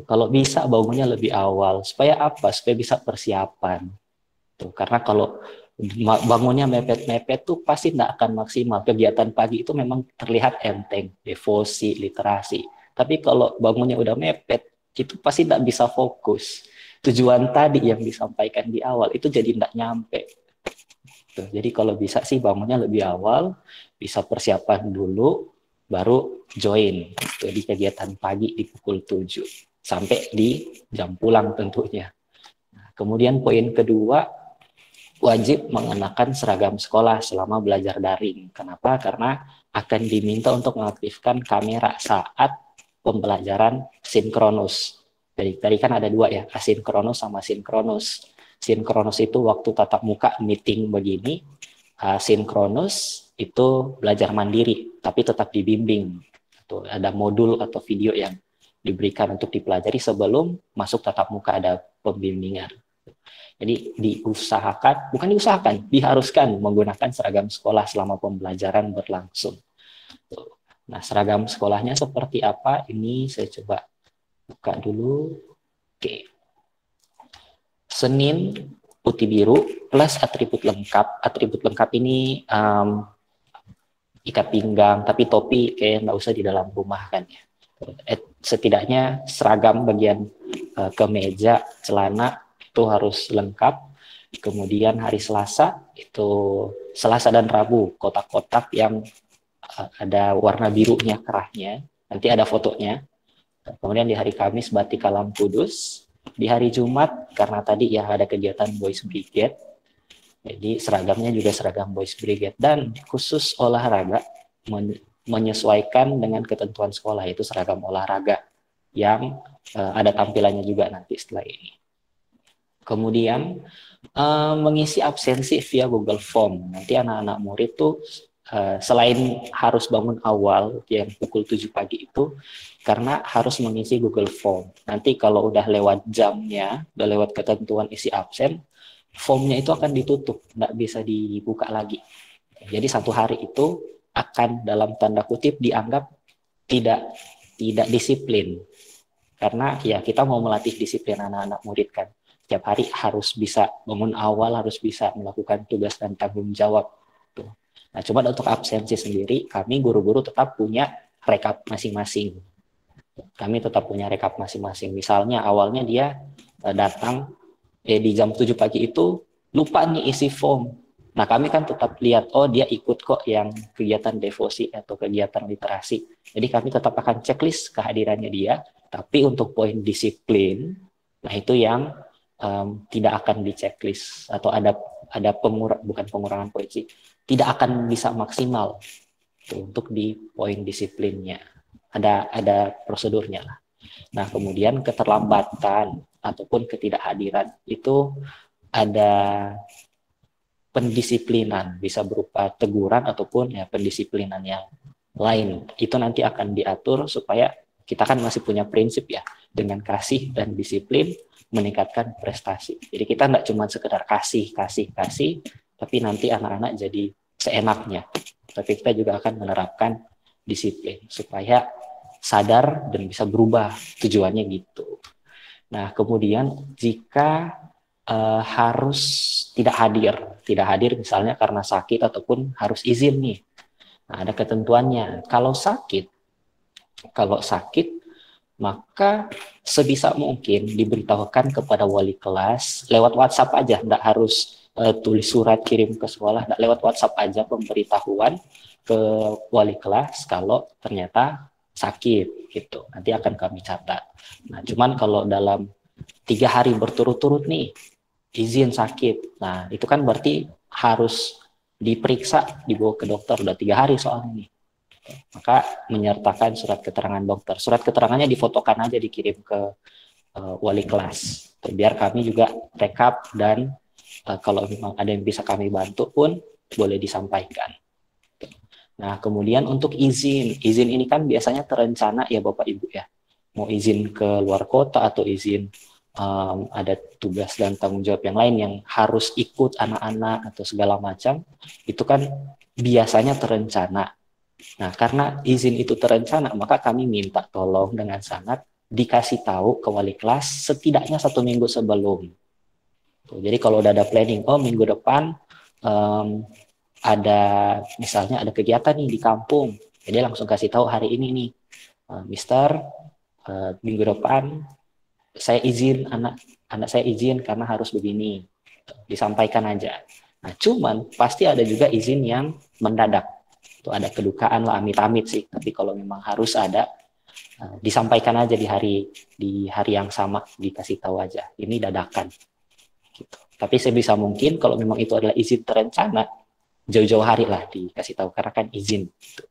Kalau bisa bangunnya lebih awal. Supaya apa? Supaya bisa persiapan. Karena kalau bangunnya mepet-mepet tuh pasti tidak akan maksimal. Kegiatan pagi itu memang terlihat enteng, devosi, literasi. Tapi kalau bangunnya udah mepet, itu pasti tidak bisa fokus. Tujuan tadi yang disampaikan di awal itu jadi tidak nyampe. Jadi kalau bisa sih bangunnya lebih awal, bisa persiapan dulu, baru join di kegiatan pagi di pukul 7 sampai di jam pulang tentunya. Nah, kemudian poin kedua, wajib mengenakan seragam sekolah selama belajar daring. Kenapa? Karena akan diminta untuk mengaktifkan kamera saat pembelajaran sinkronus. Jadi tadi kan ada dua ya, asinkronus sama sinkronus. Sinkronus itu waktu tatap muka meeting begini, sinkronus itu belajar mandiri, tapi tetap dibimbing. Ada modul atau video yang diberikan untuk dipelajari sebelum masuk tatap muka, ada pembimbingan. Jadi diharuskan menggunakan seragam sekolah selama pembelajaran berlangsung. Nah, seragam sekolahnya seperti apa? Ini saya coba buka dulu. Oke. Senin putih biru plus atribut lengkap. Atribut lengkap ini ikat pinggang, tapi topi kayak nggak usah di dalam rumah kan ya. Setidaknya seragam bagian kemeja, celana itu harus lengkap. Kemudian hari Selasa itu Selasa dan Rabu kotak-kotak yang ada warna birunya kerahnya, nanti ada fotonya. Kemudian di hari Kamis batik kalam kudus. Di hari Jumat karena tadi ya ada kegiatan Boys Brigade, Jadi seragamnya juga seragam Boys Brigade, dan khusus olahraga menyesuaikan dengan ketentuan sekolah, yaitu seragam olahraga yang ada tampilannya juga nanti setelah ini. Kemudian mengisi absensi via Google Form. Nanti anak-anak murid tuh selain harus bangun awal yang pukul 7 pagi itu, karena harus mengisi Google Form. Nanti kalau udah lewat jamnya, udah lewat ketentuan isi absen, formnya itu akan ditutup, nggak bisa dibuka lagi. Jadi 1 hari itu akan dalam tanda kutip dianggap tidak disiplin. Karena ya kita mau melatih disiplin anak-anak murid kan. Setiap hari harus bisa bangun awal, harus bisa melakukan tugas dan tanggung jawab. Tuh. Nah, cuma untuk absensi sendiri, kami guru-guru tetap punya rekap masing-masing. Kami tetap punya rekap masing-masing. Misalnya awalnya dia datang di jam 7 pagi itu lupa nih isi form. Nah, kami kan tetap lihat, oh dia ikut kok yang kegiatan devosi atau kegiatan literasi. Jadi kami tetap akan checklist kehadirannya dia, tapi untuk poin disiplin, nah itu yang tidak akan di checklist atau ada bukan pengurangan poin sih, tidak akan bisa maksimal tuh, untuk di poin disiplinnya. Ada prosedurnya lah. Nah, kemudian keterlambatan ataupun ketidakhadiran itu ada pendisiplinan, bisa berupa teguran ataupun ya pendisiplinan yang lain. Itu nanti akan diatur supaya kita kan masih punya prinsip ya, dengan kasih dan disiplin meningkatkan prestasi. Jadi kita nggak cuma sekedar kasih, tapi nanti anak-anak jadi seenaknya. Tapi kita juga akan menerapkan disiplin supaya sadar dan bisa berubah, tujuannya gitu. Nah, kemudian jika harus tidak hadir misalnya karena sakit ataupun harus izin nih. Nah, ada ketentuannya. Kalau sakit maka sebisa mungkin diberitahukan kepada wali kelas lewat WhatsApp aja, nggak harus tulis surat kirim ke sekolah, nggak, lewat WhatsApp aja pemberitahuan ke wali kelas kalau ternyata sakit gitu. Nanti akan kami catat. Nah, cuman kalau dalam 3 hari berturut-turut nih izin sakit, nah itu kan berarti harus diperiksa, dibawa ke dokter, udah 3 hari soalnya nih. Maka menyertakan surat keterangan dokter. Surat keterangannya difotokan aja, dikirim ke wali kelas. Biar kami juga rekap dan kalau memang ada yang bisa kami bantu pun boleh disampaikan. Nah, kemudian untuk izin ini kan biasanya terencana ya Bapak Ibu ya. Mau izin ke luar kota atau izin ada tugas dan tanggung jawab yang lain yang harus ikut anak-anak atau segala macam, itu kan biasanya terencana. Nah, karena izin itu terencana, maka kami minta tolong dengan sangat dikasih tahu ke wali kelas setidaknya 1 minggu sebelum. Tuh, jadi kalau udah ada planning, oh minggu depan misalnya ada kegiatan nih di kampung, jadi langsung kasih tahu hari ini nih, Mister, minggu depan saya izin, anak saya izin karena harus begini, disampaikan aja. Nah, cuman pasti ada juga izin yang mendadak. Itu ada kedukaan lah, amit-amit sih, tapi kalau memang harus ada, disampaikan aja di hari yang sama, dikasih tahu aja ini dadakan gitu. Tapi sebisa mungkin kalau memang itu adalah izin terencana, jauh-jauh hari lah dikasih tahu karena kan izin gitu.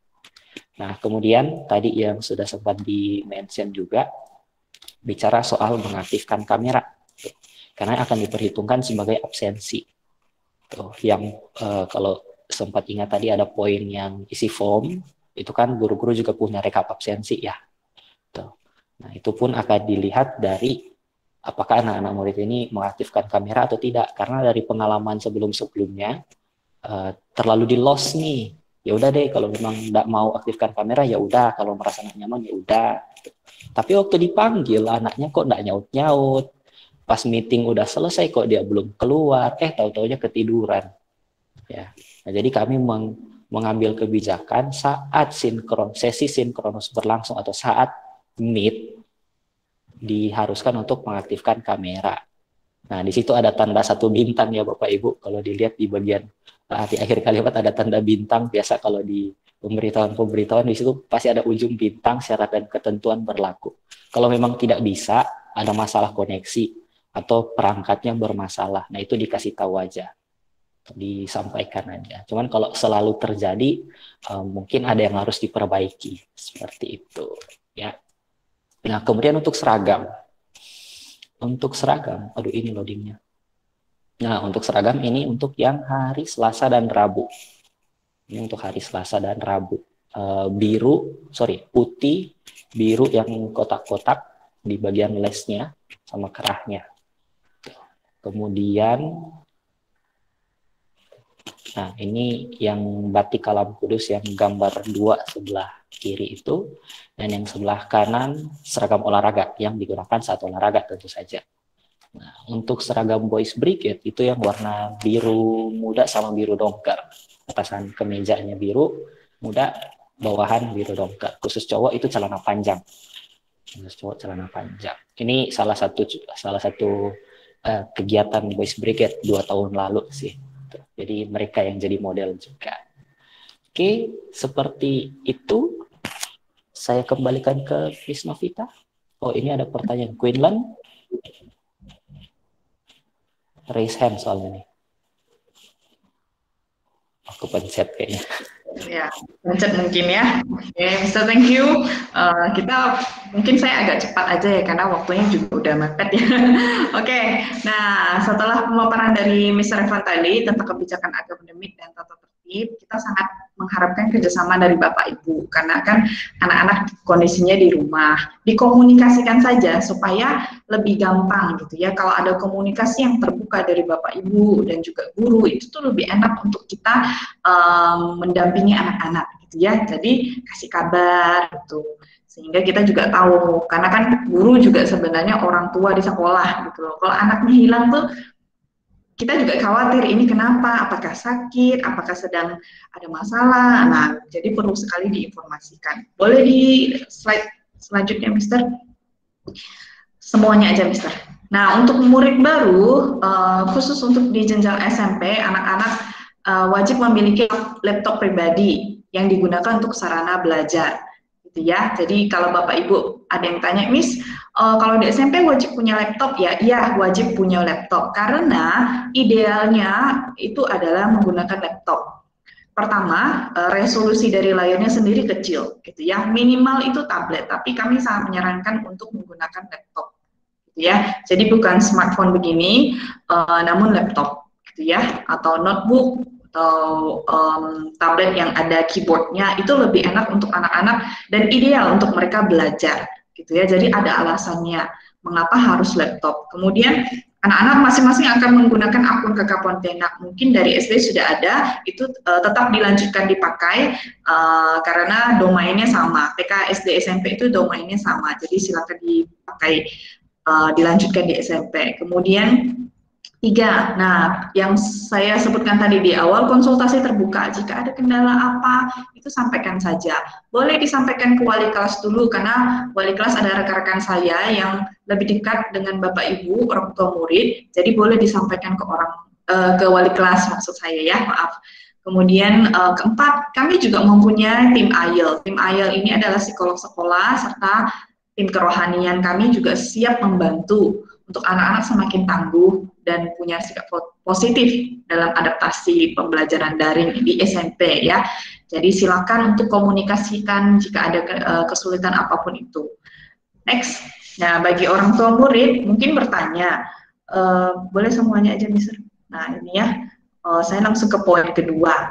Nah, kemudian tadi yang sudah sempat di-mention juga bicara soal mengaktifkan kamera gitu. Karena akan diperhitungkan sebagai absensi tuh, yang kalau sempat ingat tadi ada poin yang isi form, itu kan guru-guru juga punya rekap absensi ya. Tuh. Nah, itu pun akan dilihat dari apakah anak-anak murid ini mengaktifkan kamera atau tidak. Karena dari pengalaman sebelum-sebelumnya terlalu di lost nih. Ya udah deh, kalau memang nggak mau aktifkan kamera ya udah, kalau merasa nggak nyaman ya udah. Tapi waktu dipanggil anaknya kok nggak nyaut-nyaut. Pas meeting udah selesai kok dia belum keluar, tahu-taunya ketiduran. Ya. Nah, jadi kami mengambil kebijakan saat sesi sinkronus berlangsung atau saat meet diharuskan untuk mengaktifkan kamera. Nah, di situ ada tanda 1 bintang ya Bapak Ibu. Kalau dilihat di bagian di akhir kalimat ada tanda bintang. Biasa kalau di pemberitahuan di situ pasti ada ujung bintang, syarat dan ketentuan berlaku. Kalau memang tidak bisa, ada masalah koneksi atau perangkatnya bermasalah, nah itu dikasih tahu aja. disampaikan aja. Cuman kalau selalu terjadi, mungkin ada yang harus diperbaiki seperti itu, ya. Nah, kemudian untuk seragam, aduh ini loadingnya. Nah, untuk seragam ini untuk yang hari Selasa dan Rabu. Ini untuk hari Selasa dan Rabu. Putih, biru yang kotak-kotak di bagian lesnya sama kerahnya. Kemudian, nah ini yang batik Kalam Kudus yang gambar 2 sebelah kiri itu, dan yang sebelah kanan seragam olahraga yang digunakan saat olahraga tentu saja. Nah, untuk seragam Boys Brigade itu yang warna biru muda sama biru dongker. Atasan kemejanya biru muda, bawahan biru dongker. Khusus cowok itu celana panjang. Ini salah satu kegiatan Boys Brigade 2 tahun lalu sih. Jadi mereka yang jadi model juga. Oke, seperti itu. Saya kembalikan ke Miss Novita. Oh, ini ada pertanyaan. Quinlan? Raise hand soalnya nih. Aku pencet kayaknya. Ya, pencet mungkin ya. Oke, Mr. Thank you. Mungkin saya agak cepat aja ya, karena waktunya juga udah mepet ya. Oke, nah setelah pemaparan dari Mr. Evan tadi tentang kebijakan akademik dan tata tertib, kita sangat mengharapkan kerjasama dari Bapak Ibu, karena kan anak-anak kondisinya di rumah, dikomunikasikan saja supaya lebih gampang gitu ya. Kalau ada komunikasi yang terbuka dari Bapak Ibu dan juga guru, itu tuh lebih enak untuk kita mendampingi anak-anak gitu ya. Jadi kasih kabar gitu, sehingga kita juga tahu, karena kan guru juga sebenarnya orang tua di sekolah gitu loh. Kalau anaknya hilang tuh kita juga khawatir, ini kenapa, apakah sakit, apakah sedang ada masalah. Nah, jadi perlu sekali diinformasikan. Boleh di slide selanjutnya, Mister? Semuanya aja, Mister. Nah, untuk murid baru, khusus untuk di jenjang SMP, anak-anak wajib memiliki laptop pribadi yang digunakan untuk sarana belajar. Gitu ya. Jadi kalau Bapak Ibu ada yang tanya, Miss, kalau di SMP wajib punya laptop ya? Iya, wajib punya laptop, karena idealnya itu adalah menggunakan laptop. Pertama, resolusi dari layarnya sendiri kecil, gitu ya. Minimal itu tablet, tapi kami sangat menyarankan untuk menggunakan laptop, gitu ya. Jadi bukan smartphone begini, namun laptop, gitu ya, atau notebook, atau tablet yang ada keyboardnya, itu lebih enak untuk anak-anak dan ideal untuk mereka belajar, gitu ya. Jadi ada alasannya mengapa harus laptop. Kemudian anak-anak masing-masing akan menggunakan akun KK Pontianak. Mungkin dari SD sudah ada, itu tetap dilanjutkan dipakai karena domainnya sama. TK, SD, SMP itu domainnya sama. Jadi silakan dipakai, dilanjutkan di SMP. Kemudian 3, nah yang saya sebutkan tadi di awal, konsultasi terbuka. Jika ada kendala apa, itu sampaikan saja. Boleh disampaikan ke wali kelas dulu, karena wali kelas ada rekan-rekan saya yang lebih dekat dengan Bapak Ibu, orang tua murid, jadi boleh disampaikan ke wali kelas, maksud saya ya, maaf. Kemudian keempat, kami juga mempunyai tim AYL. Tim AYL ini adalah psikolog sekolah, serta tim kerohanian kami juga siap membantu untuk anak-anak semakin tangguh dan punya sikap positif dalam adaptasi pembelajaran daring di SMP ya. Jadi silakan untuk komunikasikan jika ada kesulitan apapun itu. Next, nah bagi orang tua murid mungkin bertanya, boleh semuanya aja Mister. Nah ini ya, saya langsung ke poin kedua.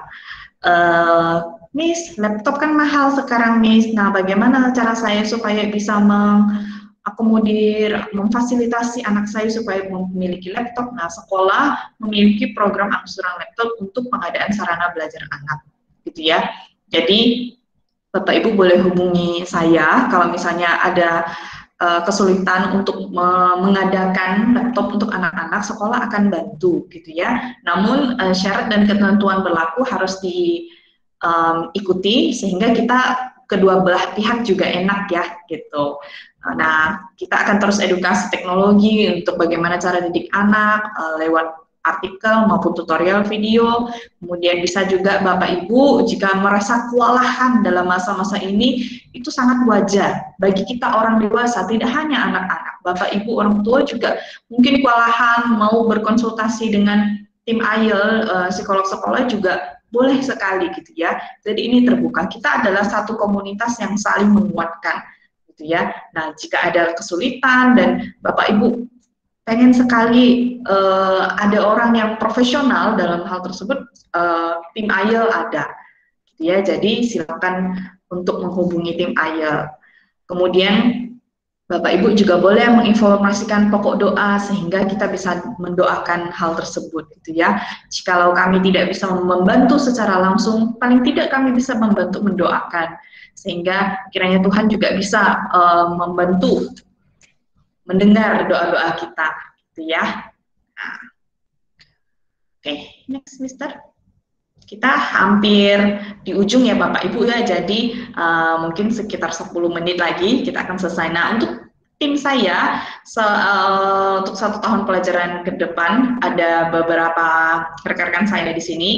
Miss, laptop kan mahal sekarang Miss. Nah bagaimana cara saya supaya bisa akomodir, memfasilitasi anak saya supaya memiliki laptop? Nah, sekolah memiliki program angsuran laptop untuk pengadaan sarana belajar anak, gitu ya. Jadi, Bapak Ibu boleh hubungi saya kalau misalnya ada kesulitan untuk mengadakan laptop untuk anak-anak, sekolah akan bantu, gitu ya. Namun, syarat dan ketentuan berlaku harus diikuti sehingga kita kedua belah pihak juga enak ya, gitu. Nah, kita akan terus edukasi teknologi untuk bagaimana cara didik anak lewat artikel maupun tutorial video. Kemudian bisa juga Bapak Ibu jika merasa kewalahan dalam masa-masa ini, itu sangat wajar bagi kita orang dewasa, tidak hanya anak-anak. Bapak Ibu orang tua juga mungkin kewalahan mau berkonsultasi dengan tim IEL, psikolog sekolah juga boleh sekali gitu ya. Jadi ini terbuka. Kita adalah satu komunitas yang saling menguatkan gitu ya. Nah, jika ada kesulitan dan Bapak Ibu pengen sekali ada orang yang profesional dalam hal tersebut, tim IEL ada gitu ya. Jadi silakan untuk menghubungi tim IEL. Kemudian Bapak Ibu juga boleh menginformasikan pokok doa sehingga kita bisa mendoakan hal tersebut gitu ya. Jikalau kami tidak bisa membantu secara langsung, paling tidak kami bisa membantu mendoakan sehingga kiranya Tuhan juga bisa membantu mendengar doa-doa kita gitu ya. Nah. Oke, next Mister. Kita hampir di ujung ya Bapak Ibu ya, jadi mungkin sekitar 10 menit lagi kita akan selesai. Nah, untuk tim saya, untuk 1 tahun pelajaran ke depan, ada beberapa rekan-rekan saya di sini.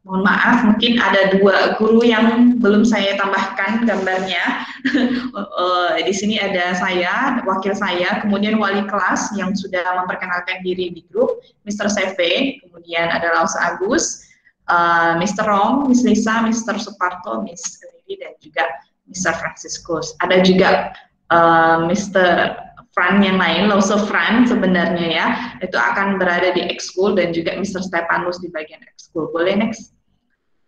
Mohon maaf, mungkin ada 2 guru yang belum saya tambahkan gambarnya. Di sini ada saya, wakil saya, kemudian wali kelas yang sudah memperkenalkan diri di grup, Mr. CV, kemudian ada Laus Agus, Mr. Rom, Miss Lisa, Mr. Suparto, Miss Lily, dan juga Mr. Franciscus. Ada juga Mr. Fran yang lain, Lauso Fran sebenarnya ya, itu akan berada di ekskul dan juga Mr. Stepanus di bagian ekskul. Boleh next?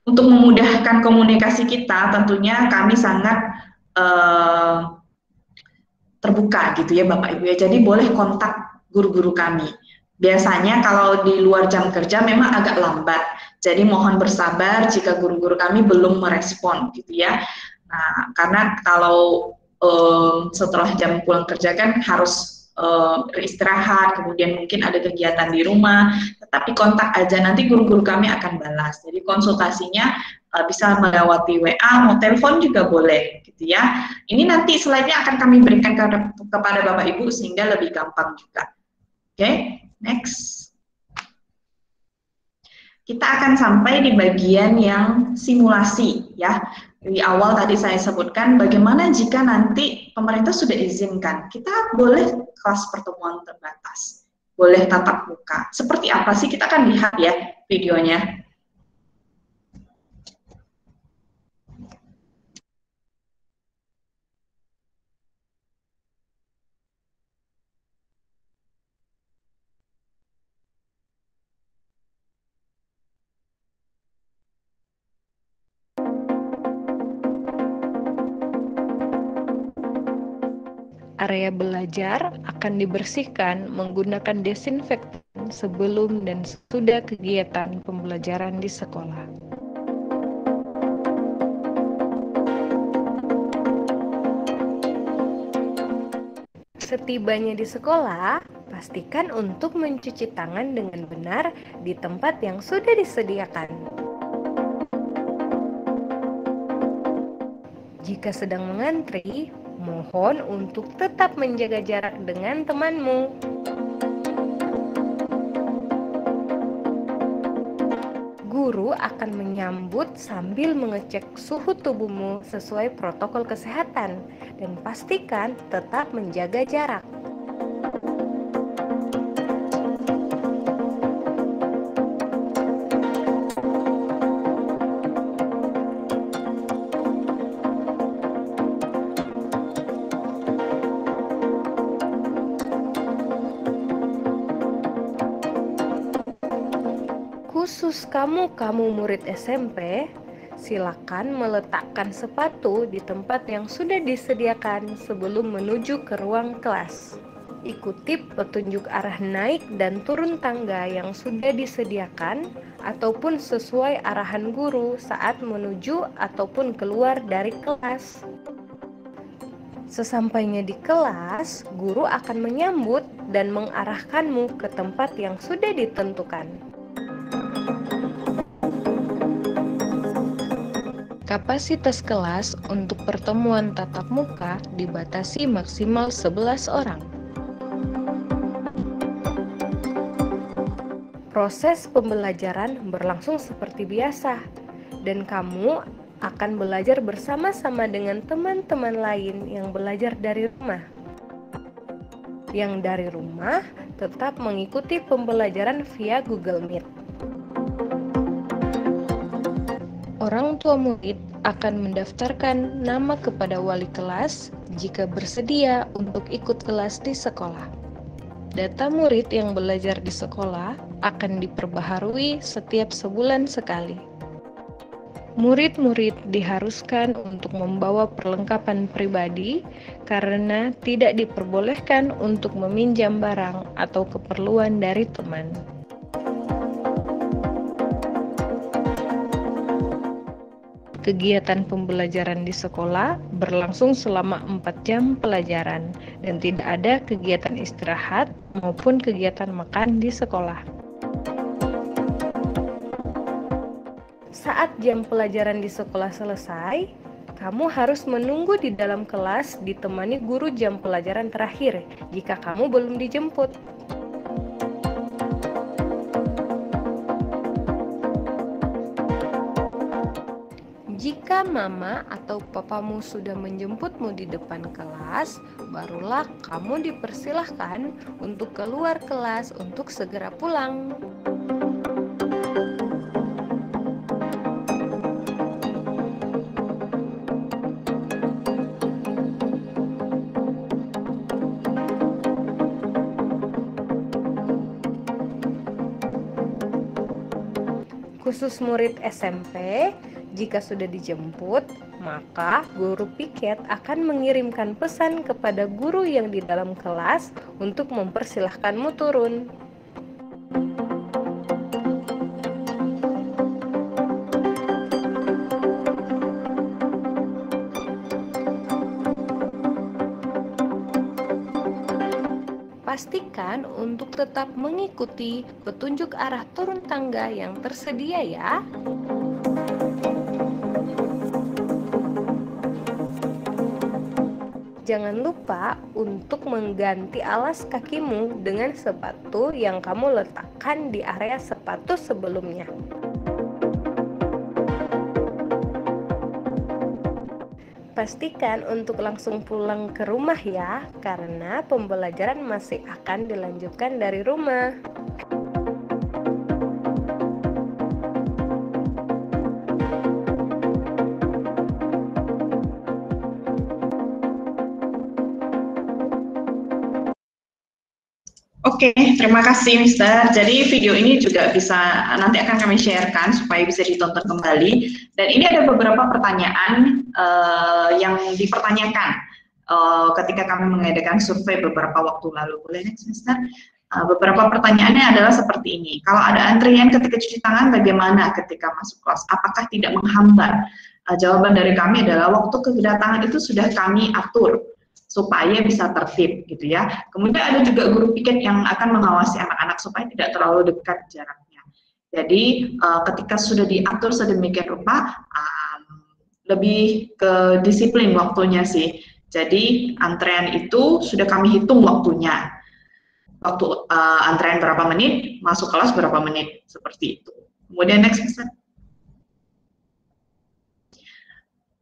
Untuk memudahkan komunikasi kita, tentunya kami sangat terbuka gitu ya Bapak Ibu ya. Jadi boleh kontak guru-guru kami. Biasanya kalau di luar jam kerja memang agak lambat. Jadi mohon bersabar jika guru-guru kami belum merespon gitu ya. Nah, karena kalau setelah jam pulang kerja kan harus beristirahat, kemudian mungkin ada kegiatan di rumah, tetapi kontak aja, nanti guru-guru kami akan balas. Jadi konsultasinya bisa melewati WA, mau telepon juga boleh gitu ya. Ini nanti slide-nya akan kami berikan kepada Bapak Ibu sehingga lebih gampang juga. Oke, next. Kita akan sampai di bagian yang simulasi ya. Di awal tadi saya sebutkan bagaimana jika nanti pemerintah sudah izinkan, kita boleh kelas pertemuan terbatas, boleh tatap muka. Seperti apa sih? Kita akan lihat ya videonya. Area belajar akan dibersihkan menggunakan desinfektan sebelum dan sesudah kegiatan pembelajaran di sekolah. Setibanya di sekolah, pastikan untuk mencuci tangan dengan benar di tempat yang sudah disediakan. Jika sedang mengantri, mohon untuk tetap menjaga jarak dengan temanmu. Guru akan menyambut sambil mengecek suhu tubuhmu sesuai protokol kesehatan dan pastikan tetap menjaga jarak. Khusus kamu murid SMP, silakan meletakkan sepatu di tempat yang sudah disediakan sebelum menuju ke ruang kelas. Ikuti petunjuk arah naik dan turun tangga yang sudah disediakan ataupun sesuai arahan guru saat menuju ataupun keluar dari kelas. Sesampainya di kelas, guru akan menyambut dan mengarahkanmu ke tempat yang sudah ditentukan. Kapasitas kelas untuk pertemuan tatap muka dibatasi maksimal 11 orang. Proses pembelajaran berlangsung seperti biasa, dan kamu akan belajar bersama-sama dengan teman-teman lain yang belajar dari rumah. Yang dari rumah tetap mengikuti pembelajaran via Google Meet. Orang tua murid akan mendaftarkan nama kepada wali kelas jika bersedia untuk ikut kelas di sekolah. Data murid yang belajar di sekolah akan diperbaharui setiap sebulan sekali. Murid-murid diharuskan untuk membawa perlengkapan pribadi karena tidak diperbolehkan untuk meminjam barang atau keperluan dari teman. Kegiatan pembelajaran di sekolah berlangsung selama 4 jam pelajaran dan tidak ada kegiatan istirahat maupun kegiatan makan di sekolah. Saat jam pelajaran di sekolah selesai, kamu harus menunggu di dalam kelas ditemani guru jam pelajaran terakhir jika kamu belum dijemput. Jika mama atau papamu sudah menjemputmu di depan kelas, barulah kamu dipersilahkan untuk keluar kelas untuk segera pulang. Khusus murid SMP, jika sudah dijemput, maka guru piket akan mengirimkan pesan kepada guru yang di dalam kelas untuk mempersilahkanmu turun. Pastikan untuk tetap mengikuti petunjuk arah turun tangga yang tersedia ya. Jangan lupa untuk mengganti alas kakimu dengan sepatu yang kamu letakkan di area sepatu sebelumnya. Pastikan untuk langsung pulang ke rumah ya, karena pembelajaran masih akan dilanjutkan dari rumah. Oke, terima kasih Mister. Jadi video ini juga bisa nanti akan kami sharekan supaya bisa ditonton kembali. Dan ini ada beberapa pertanyaan yang dipertanyakan ketika kami mengadakan survei beberapa waktu lalu. Boleh next Mister? Beberapa pertanyaannya adalah seperti ini. Kalau ada antrian ketika cuci tangan, bagaimana ketika masuk kelas? Apakah tidak menghambat? Jawaban dari kami adalah waktu kedatangan itu sudah kami atur supaya bisa tertib gitu ya. Kemudian ada juga guru piket yang akan mengawasi anak-anak supaya tidak terlalu dekat jaraknya. Jadi ketika sudah diatur sedemikian rupa, lebih ke disiplin waktunya sih. Jadi antrean itu sudah kami hitung waktunya. Waktu antrean berapa menit, masuk kelas berapa menit, seperti itu. Kemudian next Mister.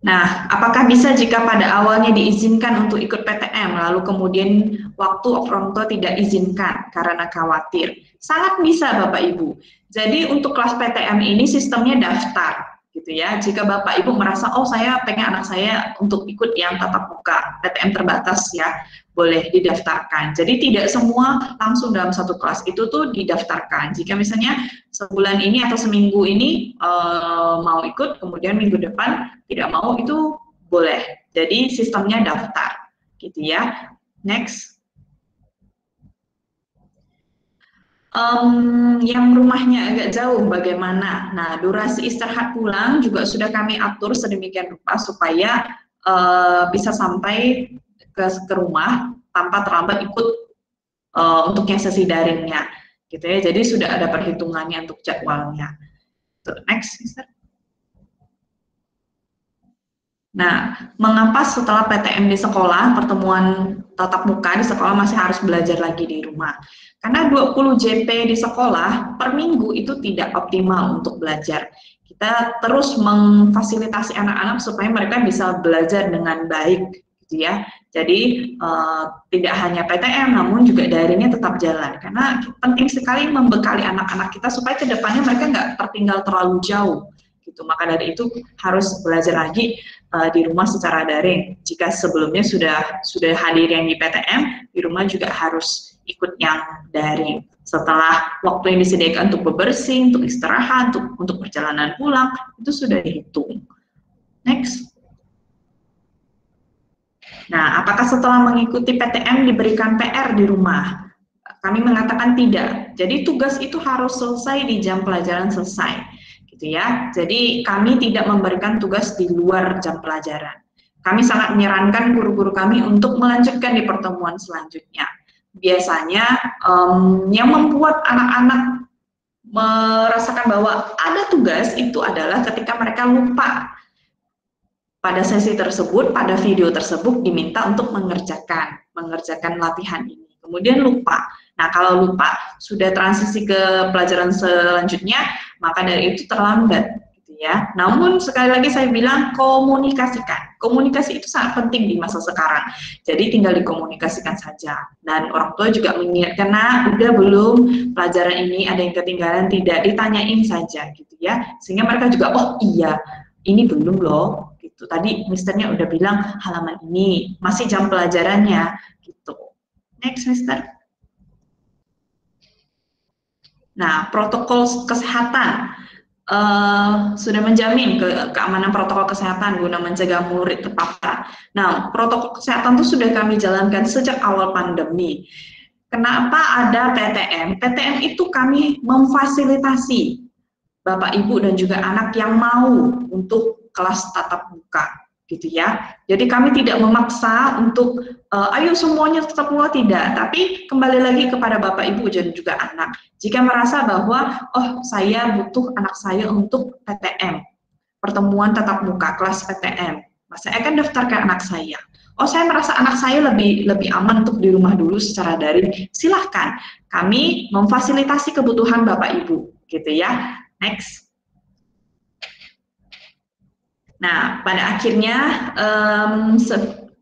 Nah, apakah bisa jika pada awalnya diizinkan untuk ikut PTM, lalu kemudian waktu orang tua tidak izinkan karena khawatir? Sangat bisa Bapak Ibu. Jadi untuk kelas PTM ini sistemnya daftar, gitu ya. Jika Bapak Ibu merasa, oh saya pengen anak saya untuk ikut yang tatap muka, PTM terbatas ya, boleh didaftarkan. Jadi tidak semua langsung dalam satu kelas itu tuh didaftarkan. Jika misalnya sebulan ini atau seminggu ini mau ikut, kemudian minggu depan tidak mau, itu boleh. Jadi sistemnya daftar, gitu ya. Next. Yang rumahnya agak jauh bagaimana? Nah, durasi istirahat pulang juga sudah kami atur sedemikian rupa supaya bisa sampai ke rumah tanpa terlambat ikut untuk yang sesi daringnya, gitu ya. Jadi sudah ada perhitungannya untuk jadwalnya. Next, Mister. Nah, mengapa setelah PTM di sekolah, pertemuan tatap muka di sekolah masih harus belajar lagi di rumah? Karena 20 JP di sekolah per minggu itu tidak optimal untuk belajar. Kita terus memfasilitasi anak-anak supaya mereka bisa belajar dengan baik, gitu ya. Jadi tidak hanya PTM, namun juga daringnya tetap jalan. Karena penting sekali membekali anak-anak kita supaya kedepannya mereka nggak tertinggal terlalu jauh, gitu. Maka dari itu harus belajar lagi di rumah secara daring. Jika sebelumnya sudah hadir yang di PTM, di rumah juga harus ikut yang daring. Setelah waktu yang disediakan untuk bebersih, untuk istirahat, untuk perjalanan pulang, itu sudah dihitung. Next. Nah, apakah setelah mengikuti PTM diberikan PR di rumah? Kami mengatakan tidak. Jadi tugas itu harus selesai di jam pelajaran selesai, gitu ya. Jadi kami tidak memberikan tugas di luar jam pelajaran. Kami sangat menyarankan guru-guru kami untuk melanjutkan di pertemuan selanjutnya. Biasanya yang membuat anak-anak merasakan bahwa ada tugas itu adalah ketika mereka lupa. Pada sesi tersebut, pada video tersebut diminta untuk mengerjakan latihan ini. Kemudian lupa. Nah, kalau lupa sudah transisi ke pelajaran selanjutnya, maka dari itu terlambat, gitu ya. Namun sekali lagi saya bilang komunikasikan. Komunikasi itu sangat penting di masa sekarang. Jadi tinggal dikomunikasikan saja. Dan orang tua juga mengingatkan, nah, udah belum pelajaran ini ada yang ketinggalan, tidak, ditanyain saja, gitu ya. Sehingga mereka juga, oh iya, ini belum loh. Gitu. Tadi misternya udah bilang halaman ini masih jam pelajarannya gitu. Next, Mister. Nah, protokol kesehatan sudah menjamin keamanan protokol kesehatan guna mencegah murid terpapar. Nah, protokol kesehatan itu sudah kami jalankan sejak awal pandemi. Kenapa ada PTM? PTM itu kami memfasilitasi Bapak, Ibu, dan juga anak yang mau untuk kelas tatap muka, gitu ya. Jadi kami tidak memaksa untuk ayo semuanya tatap muka, tidak. Tapi kembali lagi kepada Bapak, Ibu, dan juga anak. Jika merasa bahwa, oh saya butuh anak saya untuk PTM, pertemuan tatap muka, kelas PTM, saya akan daftarkan anak saya. Oh saya merasa anak saya lebih aman untuk di rumah dulu secara daring, silahkan. Kami memfasilitasi kebutuhan Bapak, Ibu, gitu ya. Next. Nah, pada akhirnya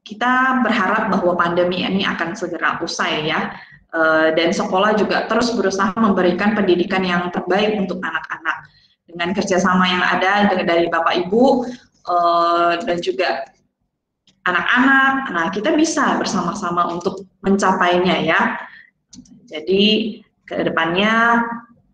kita berharap bahwa pandemi ini akan segera usai ya, dan sekolah juga terus berusaha memberikan pendidikan yang terbaik untuk anak-anak dengan kerjasama yang ada dari Bapak Ibu dan juga anak-anak. Nah, kita bisa bersama-sama untuk mencapainya ya. Jadi ke depannya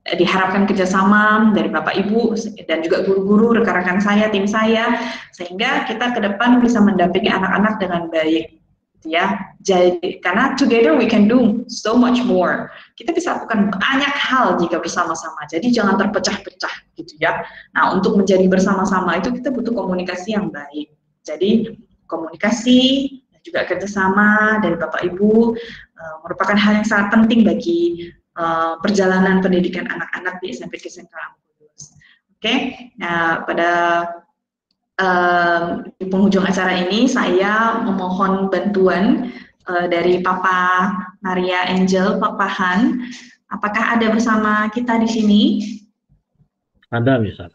diharapkan kerjasama dari Bapak Ibu dan juga guru-guru, rekan-rekan saya, tim saya, sehingga kita ke depan bisa mendampingi anak-anak dengan baik, ya. Jadi karena together we can do so much more. Kita bisa lakukan banyak hal jika bersama-sama. Jadi jangan terpecah-pecah, gitu ya. Nah, untuk menjadi bersama-sama itu kita butuh komunikasi yang baik. Jadi komunikasi dan juga kerjasama dari Bapak Ibu merupakan hal yang sangat penting bagi perjalanan pendidikan anak-anak di SMP Kristen Kalam Kudus. Oke, nah pada di penghujung acara ini saya memohon bantuan dari Papa Maria Angel, Papa Han. Apakah ada bersama kita di sini? Ada, bisa.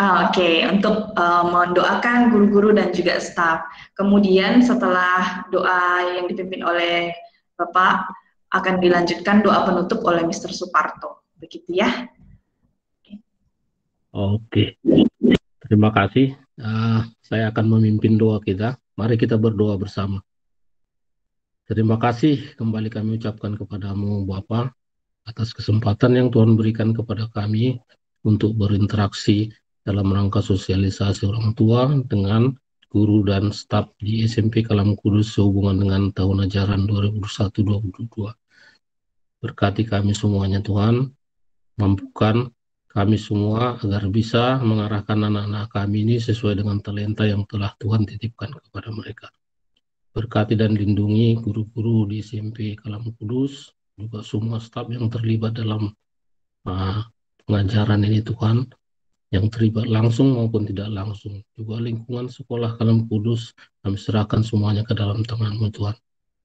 Oke, untuk mendoakan guru-guru dan juga staf. Kemudian setelah doa yang dipimpin oleh Bapak, akan dilanjutkan doa penutup oleh Mr. Suparto. Begitu ya. Oke. Terima kasih. Saya akan memimpin doa kita. Mari kita berdoa bersama. Terima kasih kembali kami ucapkan kepadamu Bapa atas kesempatan yang Tuhan berikan kepada kami untuk berinteraksi dalam rangka sosialisasi orang tua dengan guru dan staf di SMP Kalam Kudus sehubungan dengan tahun ajaran 2021-2022. Berkati kami semuanya Tuhan, mampukan kami semua agar bisa mengarahkan anak-anak kami ini sesuai dengan talenta yang telah Tuhan titipkan kepada mereka. Berkati dan lindungi guru-guru di SMP Kalam Kudus, juga semua staf yang terlibat dalam pengajaran ini Tuhan, yang terlibat langsung maupun tidak langsung. Juga lingkungan sekolah Kalam Kudus, kami serahkan semuanya ke dalam tangan-Mu Tuhan.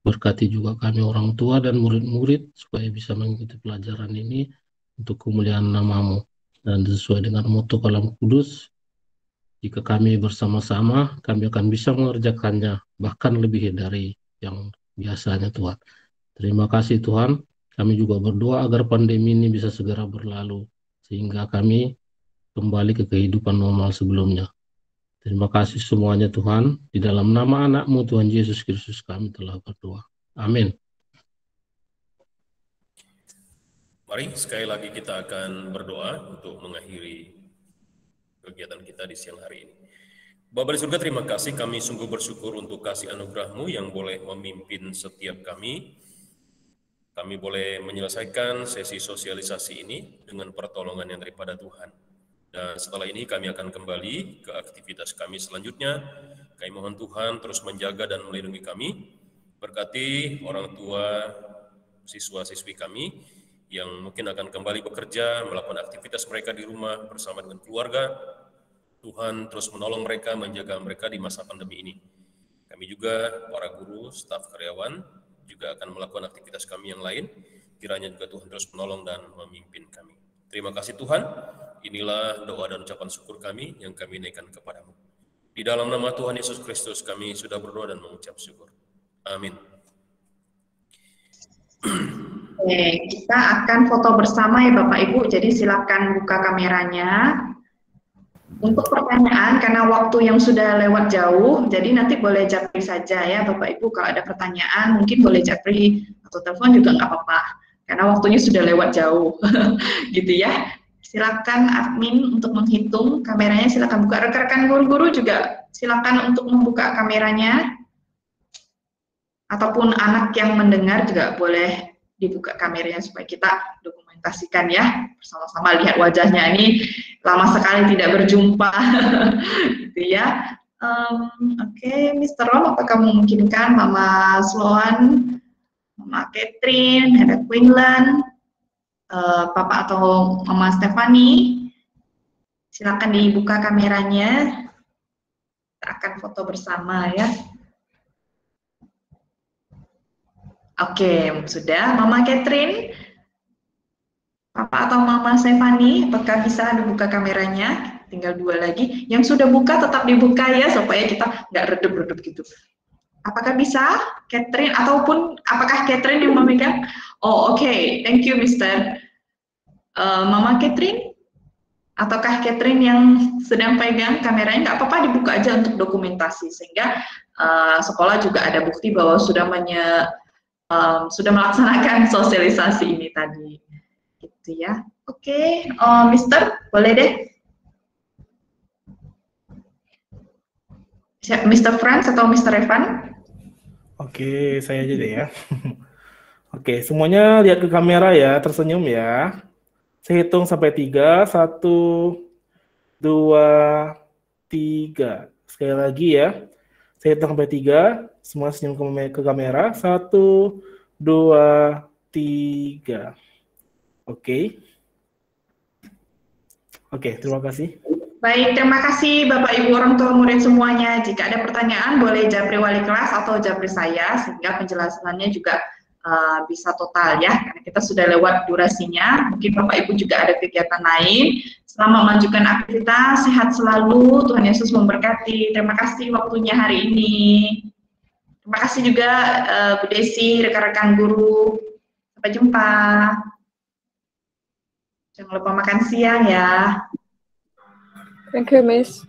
Berkati juga kami orang tua dan murid-murid supaya bisa mengikuti pelajaran ini untuk kemuliaan nama-Mu. Dan sesuai dengan moto Kalam Kudus, jika kami bersama-sama, kami akan bisa mengerjakannya bahkan lebih dari yang biasanya Tuhan. Terima kasih Tuhan. Kami juga berdoa agar pandemi ini bisa segera berlalu, sehingga kami kembali ke kehidupan normal sebelumnya. Terima kasih semuanya Tuhan. Di dalam nama anak-Mu Tuhan Yesus Kristus kami telah berdoa. Amin. Mari sekali lagi kita akan berdoa untuk mengakhiri kegiatan kita di siang hari ini. Bapa di surga, terima kasih, kami sungguh bersyukur untuk kasih anugerah-Mu yang boleh memimpin setiap kami. Kami boleh menyelesaikan sesi sosialisasi ini dengan pertolongan yang daripada Tuhan. Dan setelah ini kami akan kembali ke aktivitas kami selanjutnya. Kami mohon Tuhan terus menjaga dan melindungi kami. Berkati orang tua, siswa-siswi kami yang mungkin akan kembali bekerja, melakukan aktivitas mereka di rumah bersama dengan keluarga. Tuhan terus menolong mereka, menjaga mereka di masa pandemi ini. Kami juga, para guru, staf karyawan, juga akan melakukan aktivitas kami yang lain. Kiranya juga Tuhan terus menolong dan memimpin kami. Terima kasih Tuhan, inilah doa dan ucapan syukur kami yang kami naikkan kepadamu. Di dalam nama Tuhan Yesus Kristus kami sudah berdoa dan mengucap syukur. Amin. Oke, kita akan foto bersama ya Bapak Ibu, jadi silakan buka kameranya. Untuk pertanyaan, karena waktu yang sudah lewat jauh, jadi nanti boleh japri saja ya Bapak Ibu, kalau ada pertanyaan mungkin boleh japri atau telepon juga nggak apa-apa, karena waktunya sudah lewat jauh, gitu ya. Silakan admin untuk menghitung kameranya, silakan buka. Rekan-rekan guru-guru juga silakan untuk membuka kameranya, ataupun anak yang mendengar juga boleh dibuka kameranya supaya kita dokumentasikan ya, bersama-sama lihat wajahnya. Ini lama sekali tidak berjumpa, gitu ya. Oke, Mr. Rom, apakah memungkinkan Mama Sloan, Mama Catherine, ada Quinlan, Papa atau Mama Stephanie, silakan dibuka kameranya. Kita akan foto bersama ya. Oke, sudah. Mama Catherine, Papa atau Mama Stephanie, apakah bisa dibuka kameranya? Tinggal dua lagi. Yang sudah buka tetap dibuka ya, supaya kita nggak redup-redup gitu. Apakah bisa, Catherine? Ataupun apakah Catherine yang memegang? Oh, oke. Thank you, Mister. Mama Catherine? Ataukah Catherine yang sedang pegang kameranya? Nggak apa-apa, dibuka aja untuk dokumentasi. Sehingga sekolah juga ada bukti bahwa sudah melaksanakan sosialisasi ini tadi. Gitu ya. Oke, Mister, boleh deh. Mr. Franz atau Mr. Evan? Oke, saya aja deh ya. Oke, semuanya lihat ke kamera ya, tersenyum ya. Saya hitung sampai 3, 1, 2, 3. Sekali lagi ya. Saya hitung sampai 3, semua senyum ke kamera. 1, 2, 3. Oke. Oke, terima kasih. Baik, terima kasih Bapak Ibu orang tua murid semuanya. Jika ada pertanyaan boleh japri wali kelas atau japri saya, sehingga penjelasannya juga bisa total ya, karena kita sudah lewat durasinya. Mungkin Bapak Ibu juga ada kegiatan lain. Selamat melanjutkan aktivitas, sehat selalu, Tuhan Yesus memberkati. Terima kasih waktunya hari ini. Terima kasih juga Bu Desi, rekan-rekan guru. Sampai jumpa. Jangan lupa makan siang ya. Thank you, Miss.